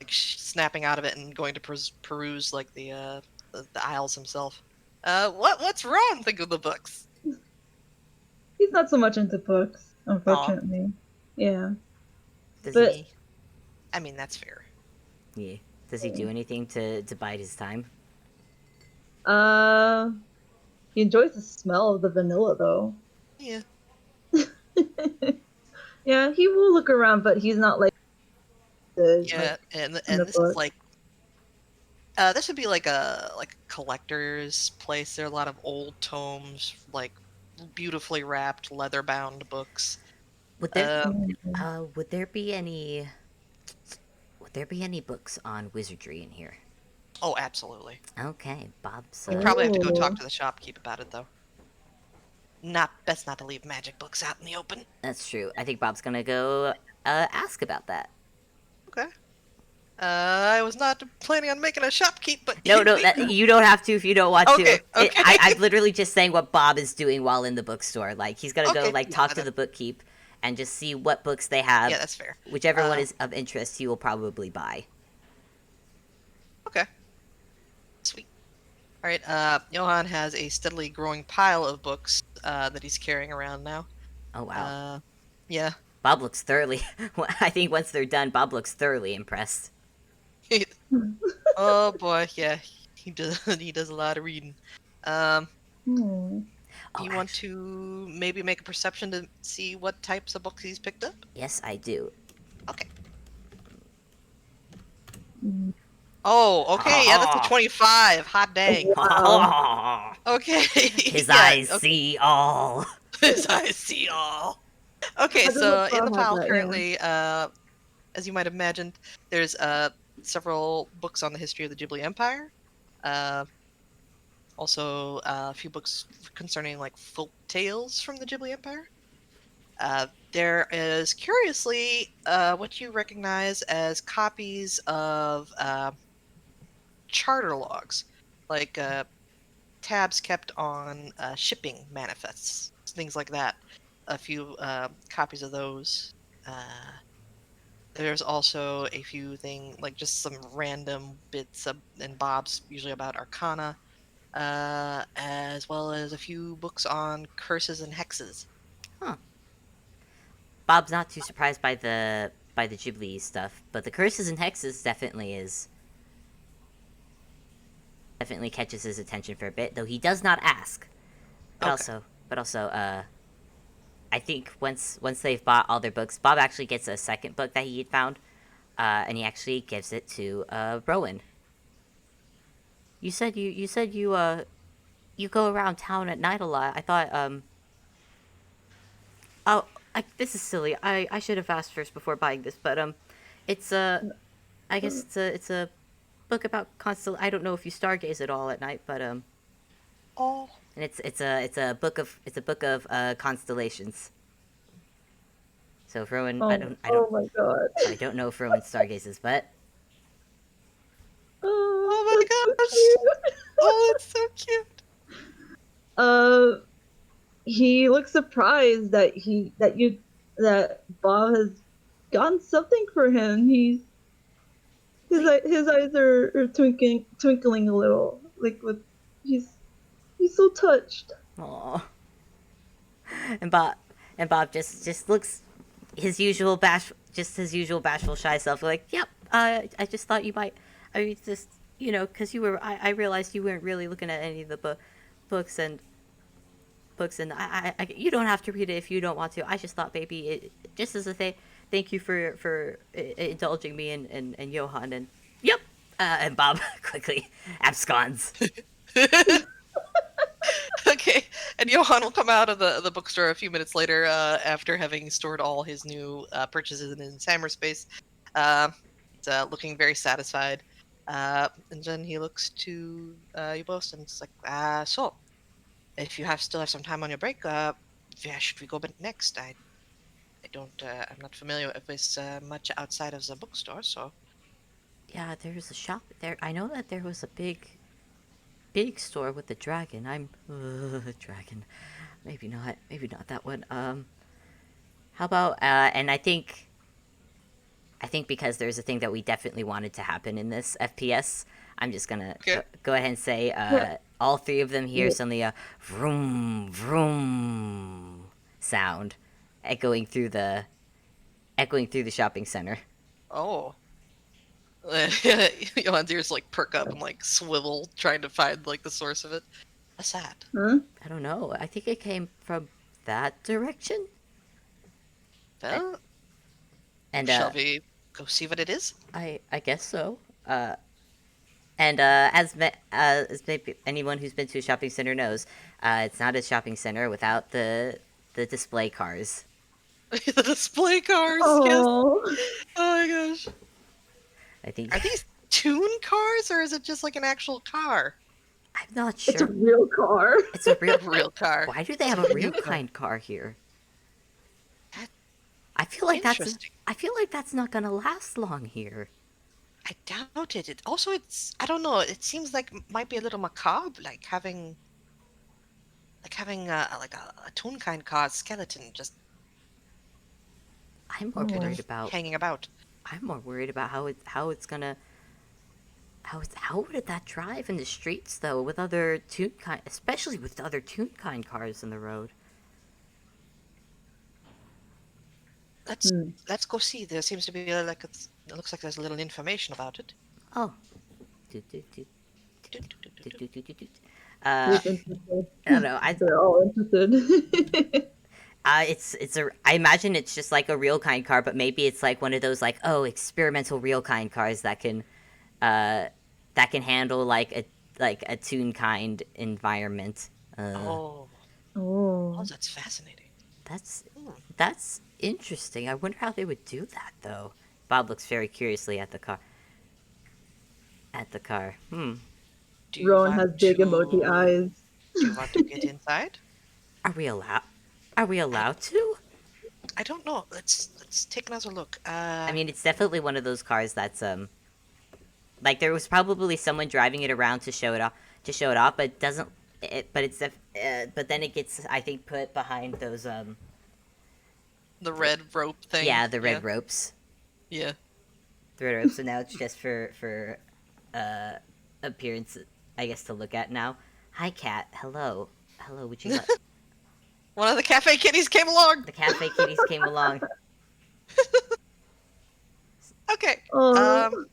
snapping out of it and going to peruse like the aisles himself. What's wrong? Think of the books. He's not so much into books, unfortunately. Yeah. Does But- he? I mean, that's fair. Yeah. Does he do anything to bide his time? He enjoys the smell of the vanilla, though. Yeah. Yeah, he will look around, but he's not like Yeah, and the this is book. like this would be like a collector's place. There are a lot of old tomes, like beautifully wrapped, leather-bound books. Would there Mm. would there be any books on wizardry in here? Oh, absolutely. Okay, Bob's You probably have to go Oh. talk to the shopkeep about it, though. Best not to leave magic books out in the open. That's true. I think Bob's gonna go ask about that. Okay. I was not planning on making a shopkeep, but No, you don't have to if you don't want Okay, to. okay. I'm literally just saying what Bob is doing while in the bookstore. Like he's gonna go Okay, like yeah, talk to that- the bookkeep and just see what books they have. yeah, that's fair. Whichever one is of interest, he will probably buy. Okay. Sweet. All right. Johan has a steadily growing pile of books that he's carrying around now. Oh wow, Yeah. Bob looks thoroughly. I think once they're done, Bob looks thoroughly impressed. Oh boy, yeah. He does. He does a lot of reading. Hmm. Do you want to maybe make a perception to see what types of books he's picked up? Yes, I do. Okay. Mm. Oh, okay. Yeah, that's a 25. Hot dang. Wow. Okay. His Yeah, eyes okay. see all. His eyes see all. Okay, How does so the in the file have pile that, yeah? currently, as you might have imagined, there's several books on the history of the Ghibli Empire. Also, a few books concerning like folk tales from the Ghibli Empire. There is curiously what you recognize as copies of charter logs, like tabs kept on shipping manifests, things like that. A few copies of those. There's also a few like just some random bits and bobs, usually about Arcana, as well as a few books on curses and hexes. Bob's not too surprised by the Ghibli stuff, but the curses and hexes definitely catches his attention for a bit, though he does not ask. But Okay. also, I think once they've bought all their books, Bob actually gets a second book that he had found, and he actually gives it to Rowan. You said you go around town at night a lot. I thought oh, this is silly. I should have asked first before buying this, but it's I guess it's a book about I don't know if you stargaze at all at night, but Oh. and it's a book of constellations. So if Rowan, Oh, oh my god. I don't know if Rowan stargazes, but Oh, my that's so gosh. cute. Oh, it's so cute. He looks surprised that you that Bob has gotten something for him. His eyes are twinkling a little, like with he's so touched. Aw. And Bob just looks his usual bashful shy self. Like, yep. I just thought you might. I mean, just because you were. I realized you weren't really looking at any of the books and you don't have to read it if you don't want to. I just thought maybe just as a thank you for indulging me and Johan and yep. And Bob quickly absconds. Okay, and Johan will come out of the bookstore a few minutes later after having stored all his new purchases in his hammer space. He's looking very satisfied. And then he looks to you both and it's like, so, if you still have some time on your break, where should we go next? I don't, I'm not familiar with this much outside of the bookstore, so. Yeah, there's a shop there. I know that there was a big store with the dragon. Dragon. Maybe not. Maybe not that one. How about and I think because there's a thing that we definitely wanted to happen in this FPS, I'm just gonna Okay. go ahead and say Yeah. all three of them hear Yeah. suddenly a vroom vroom sound echoing through the shopping center. Oh. Johan's ears like perk up and like swivel, trying to find like the source of it. What's that? Huh? I don't know. I think it came from that direction. Well, And shall we go see what it is? I guess so. And as maybe anyone who's been to a shopping center knows, it's not a shopping center without the display cars. The display cars, yes. Oh, Oh my gosh. I think Are these tune cars or is it just like an actual car? I'm not it's a sure. real car. It's a real. Real car. Why do they have It's a a real new car. kind car here? That- I feel like Interesting. I feel like that's not gonna last long here. I doubt it. It's I don't know. It seems like might be a little macabre, like having a tune kind car skeleton just I'm more Oh. worried about. hanging about. I'm more worried about how it's gonna. How would that drive in the streets though with other tune kind, especially with other tune kind cars in the road? Let's Hmm. let's go see. There seems to be it looks like there's a little information about it. Oh. Doot, doot, doot, Dun, dun, dun, dun, doot, dun. doot, doot, doot. Who's interested? I don't know. They're all interested. I imagine it's just like a real kind car, but maybe it's like one of those like experimental real kind cars uh that can handle like a tune kind environment. Oh, Oh, that's fascinating. That's Hmm. that's interesting. I wonder how they would do that though. Bob looks very curiously at the car. At the car. Do you Rowan want has big emoji to- eyes. Do you want to get inside? Are we allowed? Are we allowed to? I don't know. Let's take another look. I mean, it's definitely one of those cars that's like there was probably someone driving it around to show it off, but it doesn't. But it's but then it gets I think put behind those the red rope thing. yeah the red ropes. Yeah. The red ropes, so now it's just for appearance, I guess, to look at now. Hi, cat. Hello. Hello. Would you like One of the cafe kitties came along. the cafe kitties came along? Okay. Oh,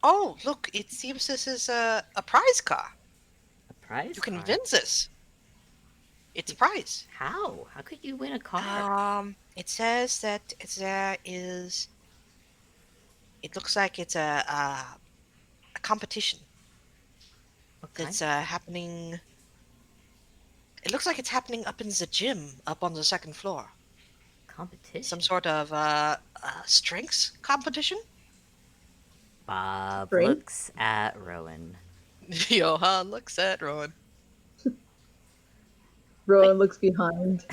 Oh, look! It seems this is a prize car. A prize? You can car? win this. It's a prize. How? How could you win a car? It says that there is. It looks like it's a competition What kind? that's happening. It looks like it's happening up in the gym, up on the second floor. Competition. Some sort of strengths competition. Bob Strength? looks at Rowan. Johan looks at Rowan. Rowan looks behind.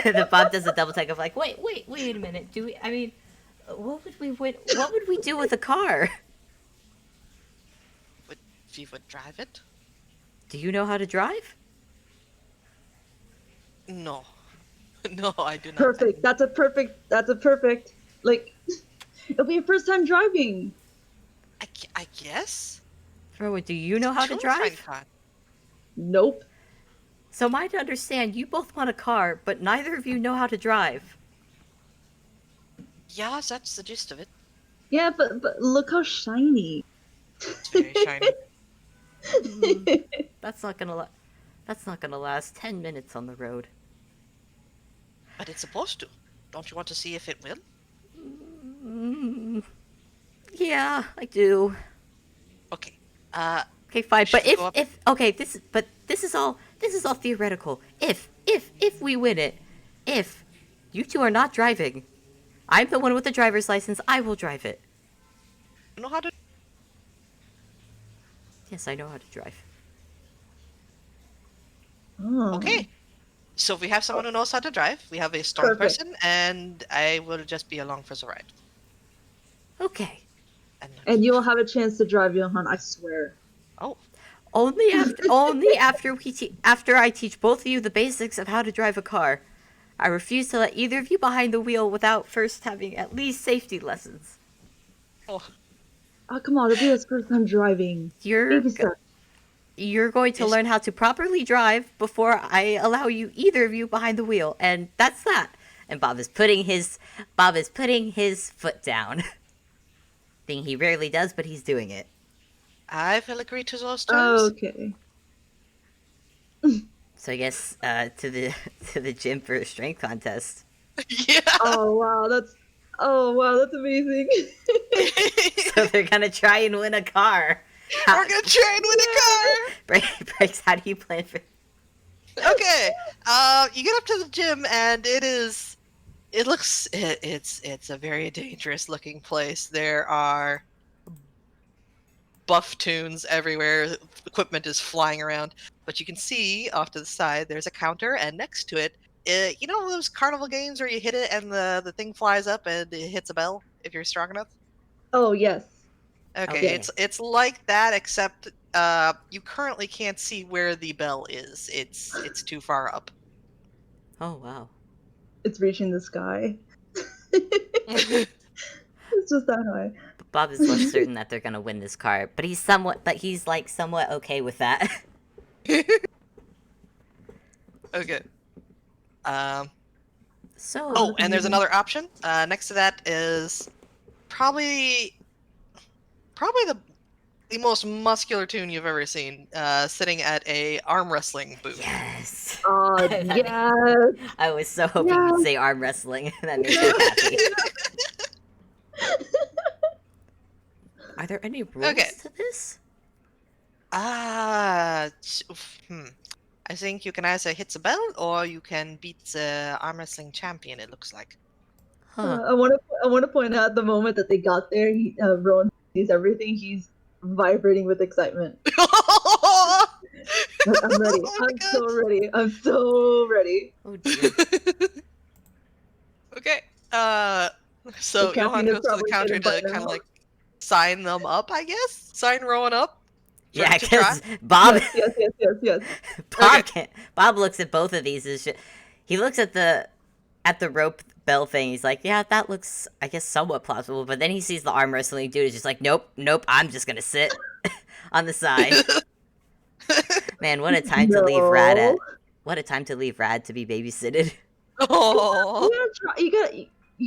The Bob does a double take of like, wait a minute. Do we? I mean, what would we win? What would we do with a car? We would drive it. Do you know how to drive? No. No, I do not. Perfect. That's a perfect. Like, it'll be your first time driving. I guess. Froa, do you know how to Truly fine drive? car. Nope. So am I to understand you both want a car, but neither of you know how to drive? Yeah, that's the gist of it. Yeah, but look how shiny. It's very shiny. That's not gonna that's not gonna last 10 minutes on the road. But it's supposed to. Don't you want to see if it will? Mm, yeah, I do. Okay. Okay, fine. But Should we go up? if okay, this is all theoretical. If we win it, if you two are not driving, I'm the one with the driver's license. I will drive it. You know how to. Yes, I know how to drive. Oh, Okay. So we have someone who knows how to drive. We have a strong Perfect. person, and I will just be along for the ride. Okay. And you'll have a chance to drive, Johan. I swear. Oh, Only after I teach both of you the basics of how to drive a car. I refuse to let either of you behind the wheel without first having at least safety lessons. oh, Oh, come on. It'll be his first time driving. You're Baby steps. you're going to Yes. learn how to properly drive before I allow you either of you behind the wheel, and that's that. And Bob is putting his foot down. Thing he rarely does, but he's doing it. I will agree to those terms. Okay. So I guess to the to the gym for a strength contest. Yeah. Oh wow, that's amazing. So they're gonna try and win a car. We're gonna try and win a car. Breaks. How do you plan for? Okay. You get up to the gym, and it's a very dangerous looking place. There are buff tunes everywhere. Equipment is flying around, but you can see off to the side there's a counter, and next to it, you know those carnival games where you hit it and the thing flies up and it hits a bell if you're strong enough. Oh yes. Okay, Okay. it's like that, except you currently can't see where the bell is. It's too far up. Oh wow. It's reaching the sky. It's just that high. Bob is less certain that they're gonna win this car, but he's like somewhat okay with that. Okay. So Oh, and there's another option. Next to that is probably the most muscular tune you've ever seen. Sitting at a arm wrestling booth. yes. Oh yes. I was so hoping Yes. you'd say arm wrestling. That makes me happy. Are there any rules Okay. to this? I think you can either hit the bell or you can beat the arm wrestling champion. It looks like. Huh. I want to point out the moment that they got there. Rowan sees everything. He's vibrating with excitement. I'm ready. Oh my I'm God. so ready. I'm so ready. Oh dear. Okay. So The Johan caffeine is goes to the probably counter getting by to kind now. of like sign them up, I guess. Sign Rowan up. Yeah, to try. because Bob Yes. Bob looks at both of these as he looks at the rope bell thing. He's like, yeah, that looks, I guess, somewhat plausible. But then he sees the arm wrestling dude. Is just like, nope. I'm just gonna sit on the side. Man, what a time to leave Rad at. No. What a time to leave Rad to be babysitted. Oh. You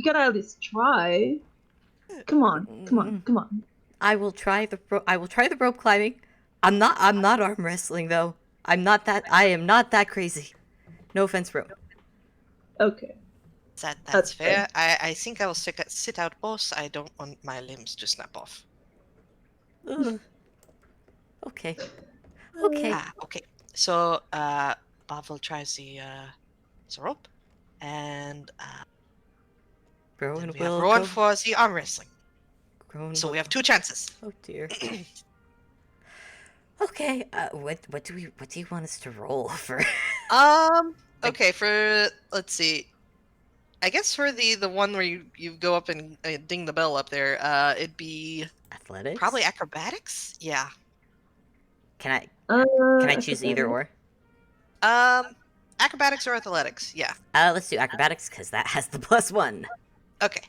gotta at least try. Come on. I will try the rope climbing. I'm not arm wrestling though. I am not that crazy. No offense, bro. Okay. That's That's fair. I think I will sit out boss. I don't want my limbs to snap off. Ugh. Okay. Okay. Okay. So Bob will try the rope, and Rowan then we have will Rowan go. for the arm wrestling. Rowan So will we have go. 2 chances. Oh dear. Okay. What do you want us to roll for? Okay. For let's see. I guess for the one where you go up and ding the bell up there, it'd be Athletics? probably acrobatics. Yeah. Can I choose either acrobatics. or? Acrobatics or athletics? Yeah. Let's do acrobatics because that has the +1. Okay.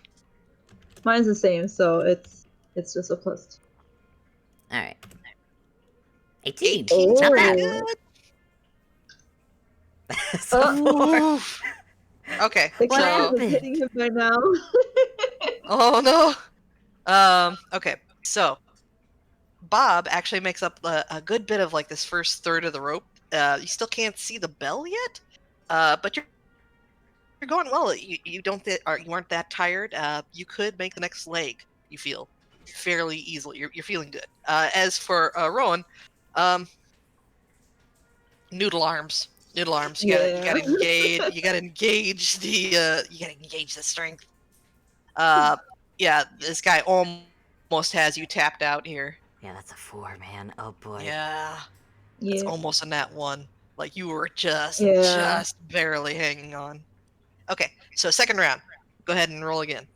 Mine's the same, so it's just a +2. All right. 18. 18 's Not pretty bad. good. So Oof. Okay. The What cat happened? is hitting him by now. Oh no. Okay. So Bob actually makes up a good bit of like this first third of the rope. You still can't see the bell yet, but you're going well. You don't you aren't that tired. You could make the next leg. You feel fairly easily. You're feeling good. As for Rowan, um, noodle arms. Noodle arms. You Yeah. gotta engage. You gotta engage the. You gotta engage the strength. Yeah. This guy almost has you tapped out here. yeah, that's a 4, man. Oh boy. Yeah. It's Yeah. almost a nat 1. Like you were just Yeah. barely hanging on. Okay, so second round. Go ahead and roll again.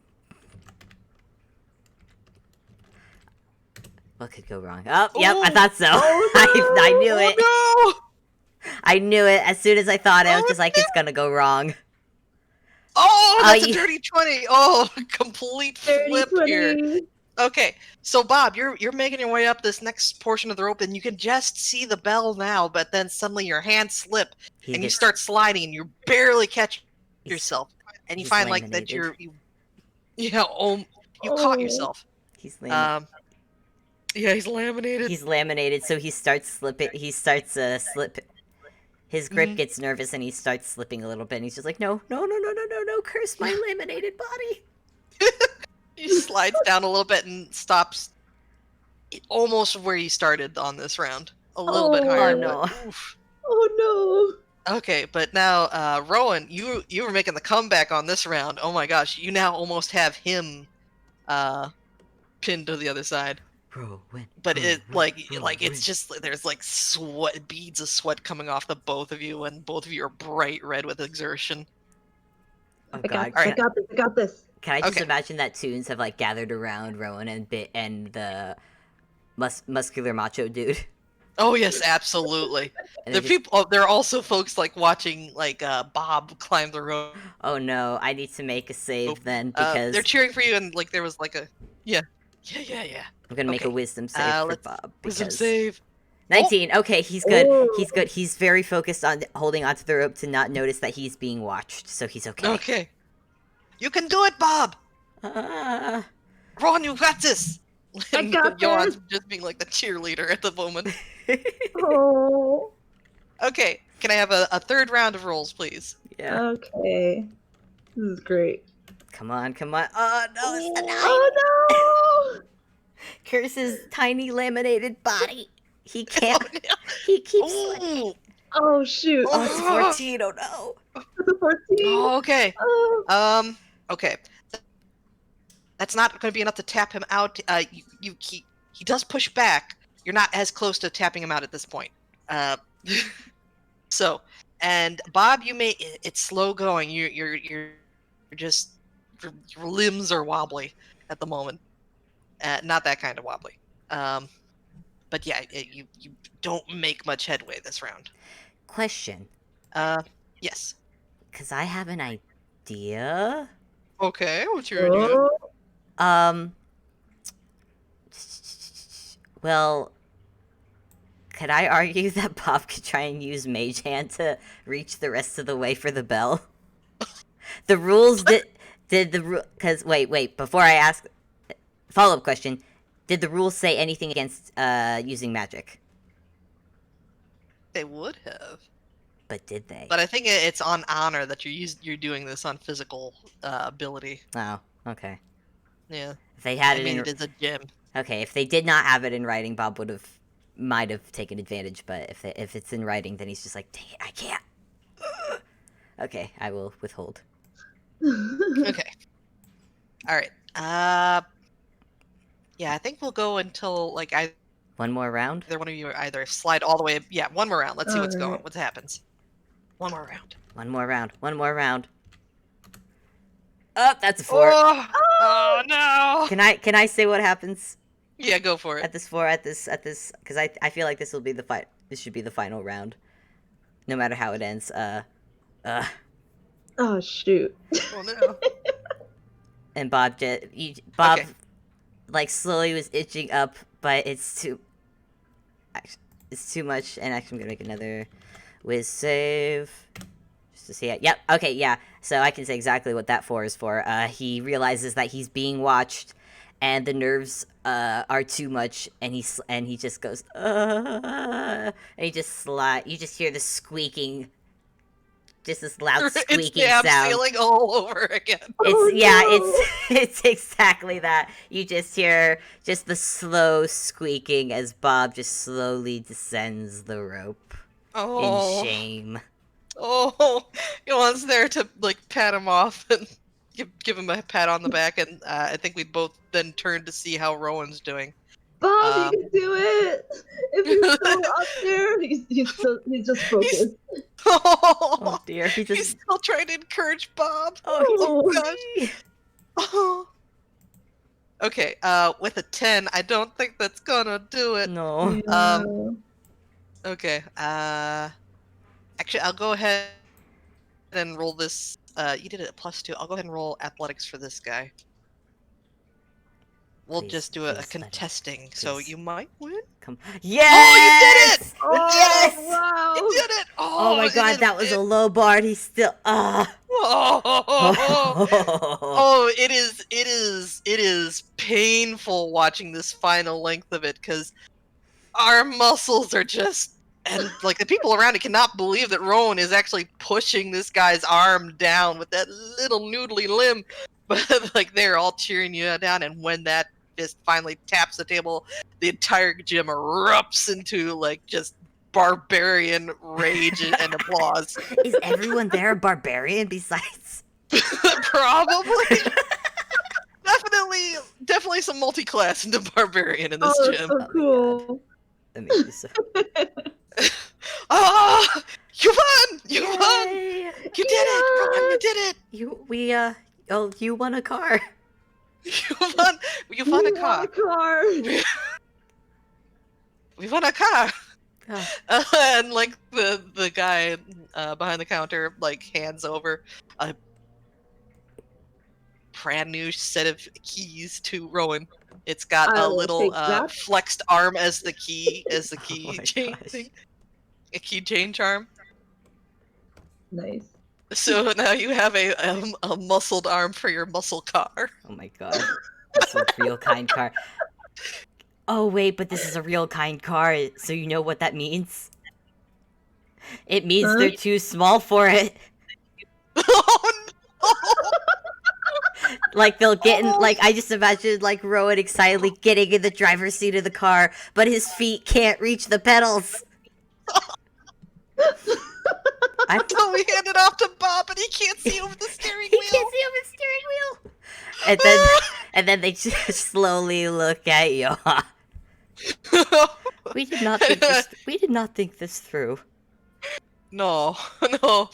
What could go wrong? Oh, yep, I Ooh. thought so. Oh, I knew it. Oh I knew it. As soon as I thought it, I was Oh, just like, it's gonna go wrong. no! Oh, that's a you- dirty 20. Oh, complete 30, flip here. 20. Okay, so Bob, you're making your way up this next portion of the rope, and you can just see the bell now. But then suddenly your hands slip, He and you gets- start sliding, and you barely catch he's- yourself, and you he's find like that laminated. you caught Oh. yourself. He's laminated. Yeah, he's laminated. He's laminated, so he starts slipping. He starts slip. His grip Mhm. gets nervous and he starts slipping a little bit. And he's just like, no, no, no, no, no, no, no, curse my laminated body. He slides down a little bit and stops almost where you started on this round. A little bit Oh. higher. Oh, no. But, oof. Oh Okay, but now Rowan, you were making the comeback on this round. Oh my gosh, you now almost have him pinned to the other side. Rowan, But it Rowan, like it's just there's like sweat, beads of sweat coming off the both of you, and both of you are bright red with exertion. Oh I god. got this. I got this. I got this. Can I just Okay. imagine that Toons have like gathered around Rowan and the muscular macho dude? Oh yes, absolutely. And There they just, there are also folks like watching like Bob climb the rope. oh no, I need to make a save Oh, then because they're cheering for you, and like there was like a yeah. I'm gonna make a okay. wisdom save for Let's Bob. wisdom Because save. 19. Okay, he's good. Oh. He's good. He's very focused on holding onto the rope to not notice that he's being watched, so he's okay. Okay, you can do it, Bob. Ah. Ron, you got this. I And got Johan's this. just being like the cheerleader at the moment. Oh. Okay, can I have a third round of rolls, please? yeah. Okay. This is great. Come on, come on. Oh no, it's the 9. Oh Curse's tiny laminated body. He can't. Oh, He keeps. slipping. Ooh. no! Oh shoot! Oh, it's 14. Oh no. It's a 14. Oh, okay. Oh. Okay. That's not going to be enough to tap him out. He does push back. You're not as close to tapping him out at this point. So, and Bob, it's slow going. You're just your limbs are wobbly at the moment. Not that kind of wobbly. But yeah, you don't make much headway this round. Question. Yes. Because I have an idea. Okay, what's your idea? Oh. Well, could I argue that Bob could try and use Mage Hand to reach the rest of the way for the bell? The rules did the rule because wait before I ask follow-up question, did the rules say anything against using magic? They would have. But did they? But I think it's on honor that you're doing this on physical ability. Oh, okay. Yeah. If they had I it mean, in it is a gem. okay, if they did not have it in writing, Bob might have taken advantage. But if it's in writing, then he's just like, dang it, I can't. Okay, I will withhold. Okay. All right. Yeah, I think we'll go until like either One more round. one of you either slide all the way. Yeah, one more round. Let's see what's going. Alright. What happens? One more round. One more round. One more round. Oh, that's a 4. Oh no! Can I say what happens Yeah, go for it. at this 4 at this because I feel like this will be the fight. This should be the final round, no matter how it ends. Ugh. Oh shoot. Oh no. And Bob Bob Okay. like slowly was itching up, but it's too much. And actually, I'm gonna make another whiz save just to see it. Yep. Okay. Yeah. So I can say exactly what that 4 is for. He realizes that he's being watched, and the nerves are too much, and he just goes and he just you just hear the squeaking, just this loud It's squeaking dab sound. sealing all over again. Oh, no. It's exactly that. You just hear just the slow squeaking as Bob just slowly descends the rope in Oh. shame. Oh. Johan's there to like pat him off and give him a pat on the back, and I think we both then turn to see how Rowan's doing. Bob, you Um, can do it. If he's still up there, he's just focused. Oh dear, he He's just still trying to encourage Bob. Oh, gosh. Oh. Okay, with a 10, I don't think that's gonna do it. no. yeah. Okay, actually, I'll go ahead and roll this. You did it at +2. I'll go ahead and roll athletics for this guy. We'll Please, just do a please let it- contesting, so please. you might win. Come. Oh, Yes! you did it! Oh, Yes! wow. You did it! Oh my god, that was a low bar. And he's still. Oh, it is painful watching this final length of it, because our muscles are just, and like the people around it cannot believe that Rowan is actually pushing this guy's arm down with that little noodly limb, but like they're all cheering you down, and when that fist finally taps the table, the entire gym erupts into like just barbarian rage and applause. Is everyone there a barbarian besides? Probably. Definitely some multi-class into barbarian in this Oh, that's gym. so my cool. That makes me so. Ah, you won! You won! Yay! You did it, Rowan! You did it! You won a car. You won! You won a We car. want a car. We won a car. Oh, And like the guy behind the counter like hands over a brand new set of keys to Rowan. It's got I a will little take that. flexed arm as the key Oh my chain gosh. thing, a key chain charm. Nice. So now you have a muscled arm for your muscle car. Oh my god. That's a real kind car. Oh wait, but this is a real kind car, so you know what that means? It means Huh? they're too small for it. Oh no! Like they'll get in, Oh. like I just imagine like Rowan excitedly getting in the driver's seat of the car, but his feet can't reach the pedals. I So we hand it off to Bob, and he can't see over the steering he wheel. can't see over the steering wheel. And then they just slowly look at you. We did not think this through. No,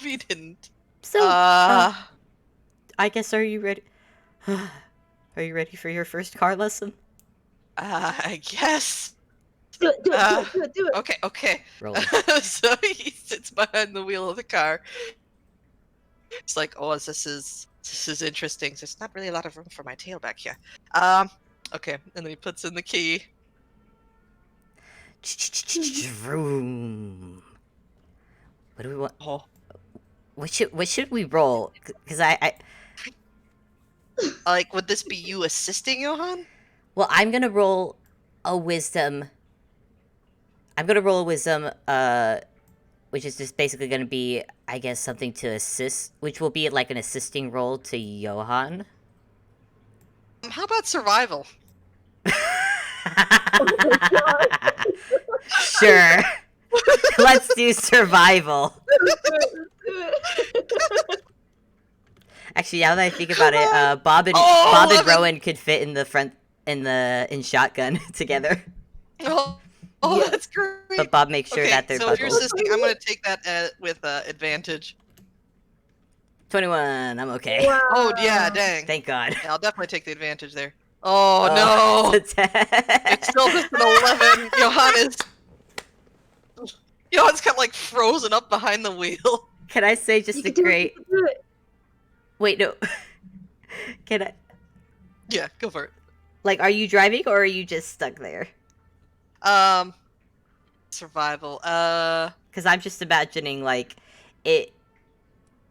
we didn't. So I guess are you ready? Are you ready for your first car lesson? I guess. Do it, do it, do it, do it. Okay. Roll. So he sits behind the wheel of the car. It's like, oh, this is interesting. There's not really a lot of room for my tail back here. Okay, and then he puts in the key. Vroom. What do we want? Oh, What should we roll? Because I like, would this be you assisting Johan? well, I'm gonna roll a wisdom. Which is just basically gonna be, I guess, something to assist, which will be like an assisting role to Johan. How about survival? Sure. Let's do survival. Do it. Actually, now that I think about it, Bob and Oh, 11. Rowan could fit in the front in shotgun together. Oh, Yeah. that's great. But Bob makes sure Okay, that they're so if you're buckled. assisting, I'm gonna take that with advantage. 21. I'm okay. Wow. Oh yeah, dang. Thank God. Yeah, I'll definitely take the advantage there. Oh no! It's a 10. It's still just an 11. Johan's kind of like frozen up behind the wheel. Can I say just You a can do it, great? you can do it. Wait, no. Can I? Yeah, go for it. Like, are you driving or are you just stuck there? Survival. Because I'm just imagining like it.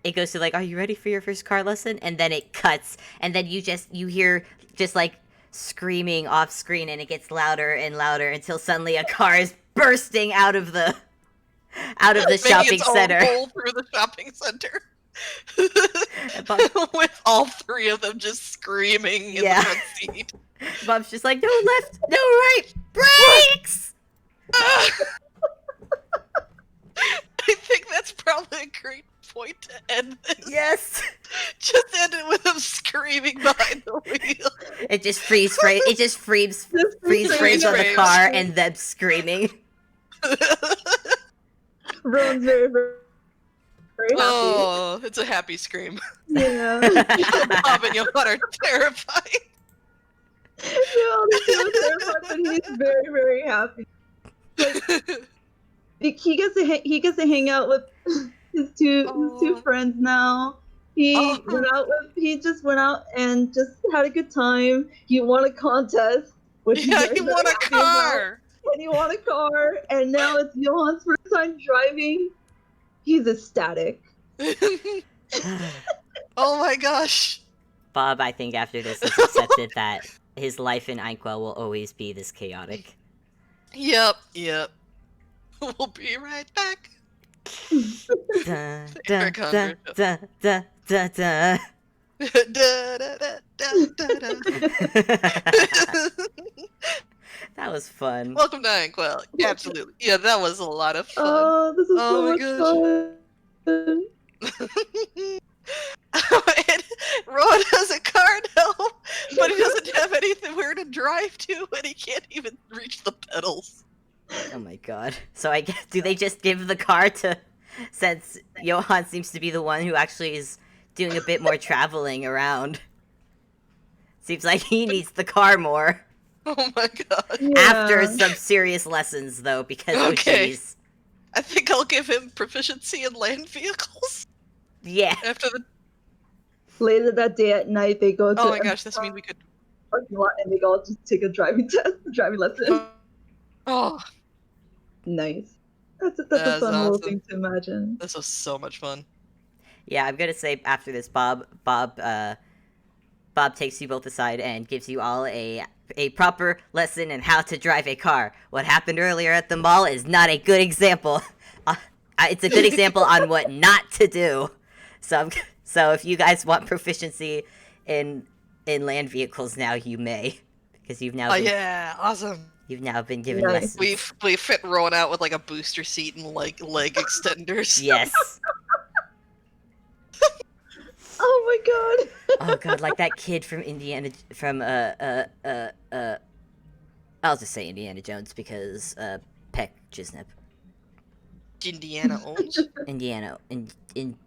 It goes to like, are you ready for your first car lesson? And then it cuts, and then you hear just like screaming off screen, and it gets louder and louder until suddenly a car is bursting out of the Making shopping its own center. hole through the shopping center. Bob, With all three of them just screaming in Yeah. the front seat. Bob's just like, no left, no right, brakes! I think that's probably a great point to end this. Yes. Just end it with him screaming behind the wheel. It just freeze frame. It just freeze Freeze frames on the frames. car and them screaming. Ron's very, very, very happy. Oh, it's a happy scream. Yeah. Bob and Johan are terrified. No, he's so terrified, but he's very, very happy. He gets to hang out with his two friends now. He just went out and just had a good time. He won a contest, which he's Yeah, very, he very won a happy about. car. And he won a car, and now it's Johan's first time driving. He's ecstatic. Oh my gosh. Bob, I think after this has accepted that his life in Inkwell will always be this chaotic. Yep. We'll be right back. Dun, Favorite dun, controversial. dun, dun, dun, dun. Da, da, da, da, da, da. That was fun. Welcome to Inkwell. Absolutely. Yeah, that was a lot of fun. Oh, this is Oh so my much fun. And Rowan has a car now, but he doesn't have anywhere to drive to, and he can't even reach the pedals. Oh my god. So I guess, do they just give the car to, since Johan seems to be the one who actually is doing a bit more traveling around. Seems like he needs the car more. Oh my god. Yeah. After some serious lessons, though, because Okay. oh jeez. I think I'll give him proficiency in land vehicles Yeah. after the. Later that day at night, they go to Oh my a gosh, this means we could. parking lot and they all just take a driving test, driving lesson. Oh, Nice. That's a That's fun little awesome. thing to imagine. this was so much fun. Yeah, I'm gonna say after this, Bob takes you both aside and gives you all a proper lesson in how to drive a car. What happened earlier at the mall is not a good example. It's a good example on what not to do. So if you guys want proficiency in land vehicles now, you may, because you've now Oh been, yeah, awesome. you've now been given Nice. lessons. We fit Rowan out with like a booster seat and like leg extenders. Yes. Oh my god. Oh god, like that kid from Indiana, from I'll just say Indiana Jones because Peck Jisnip. Indiana owns. Indiana in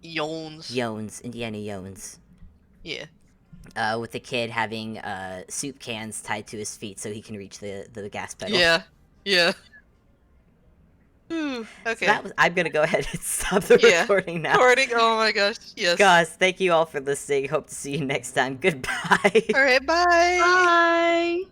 Yones. Jones, Indiana Jones. Yeah. With the kid having soup cans tied to his feet so he can reach the gas pedal. Yeah. Yeah. So Okay. that was. I'm gonna go ahead and stop the Yeah. recording now. Recording. Oh my gosh. Yes. Guys, thank you all for listening. Hope to see you next time. Goodbye. All right. Bye. Bye.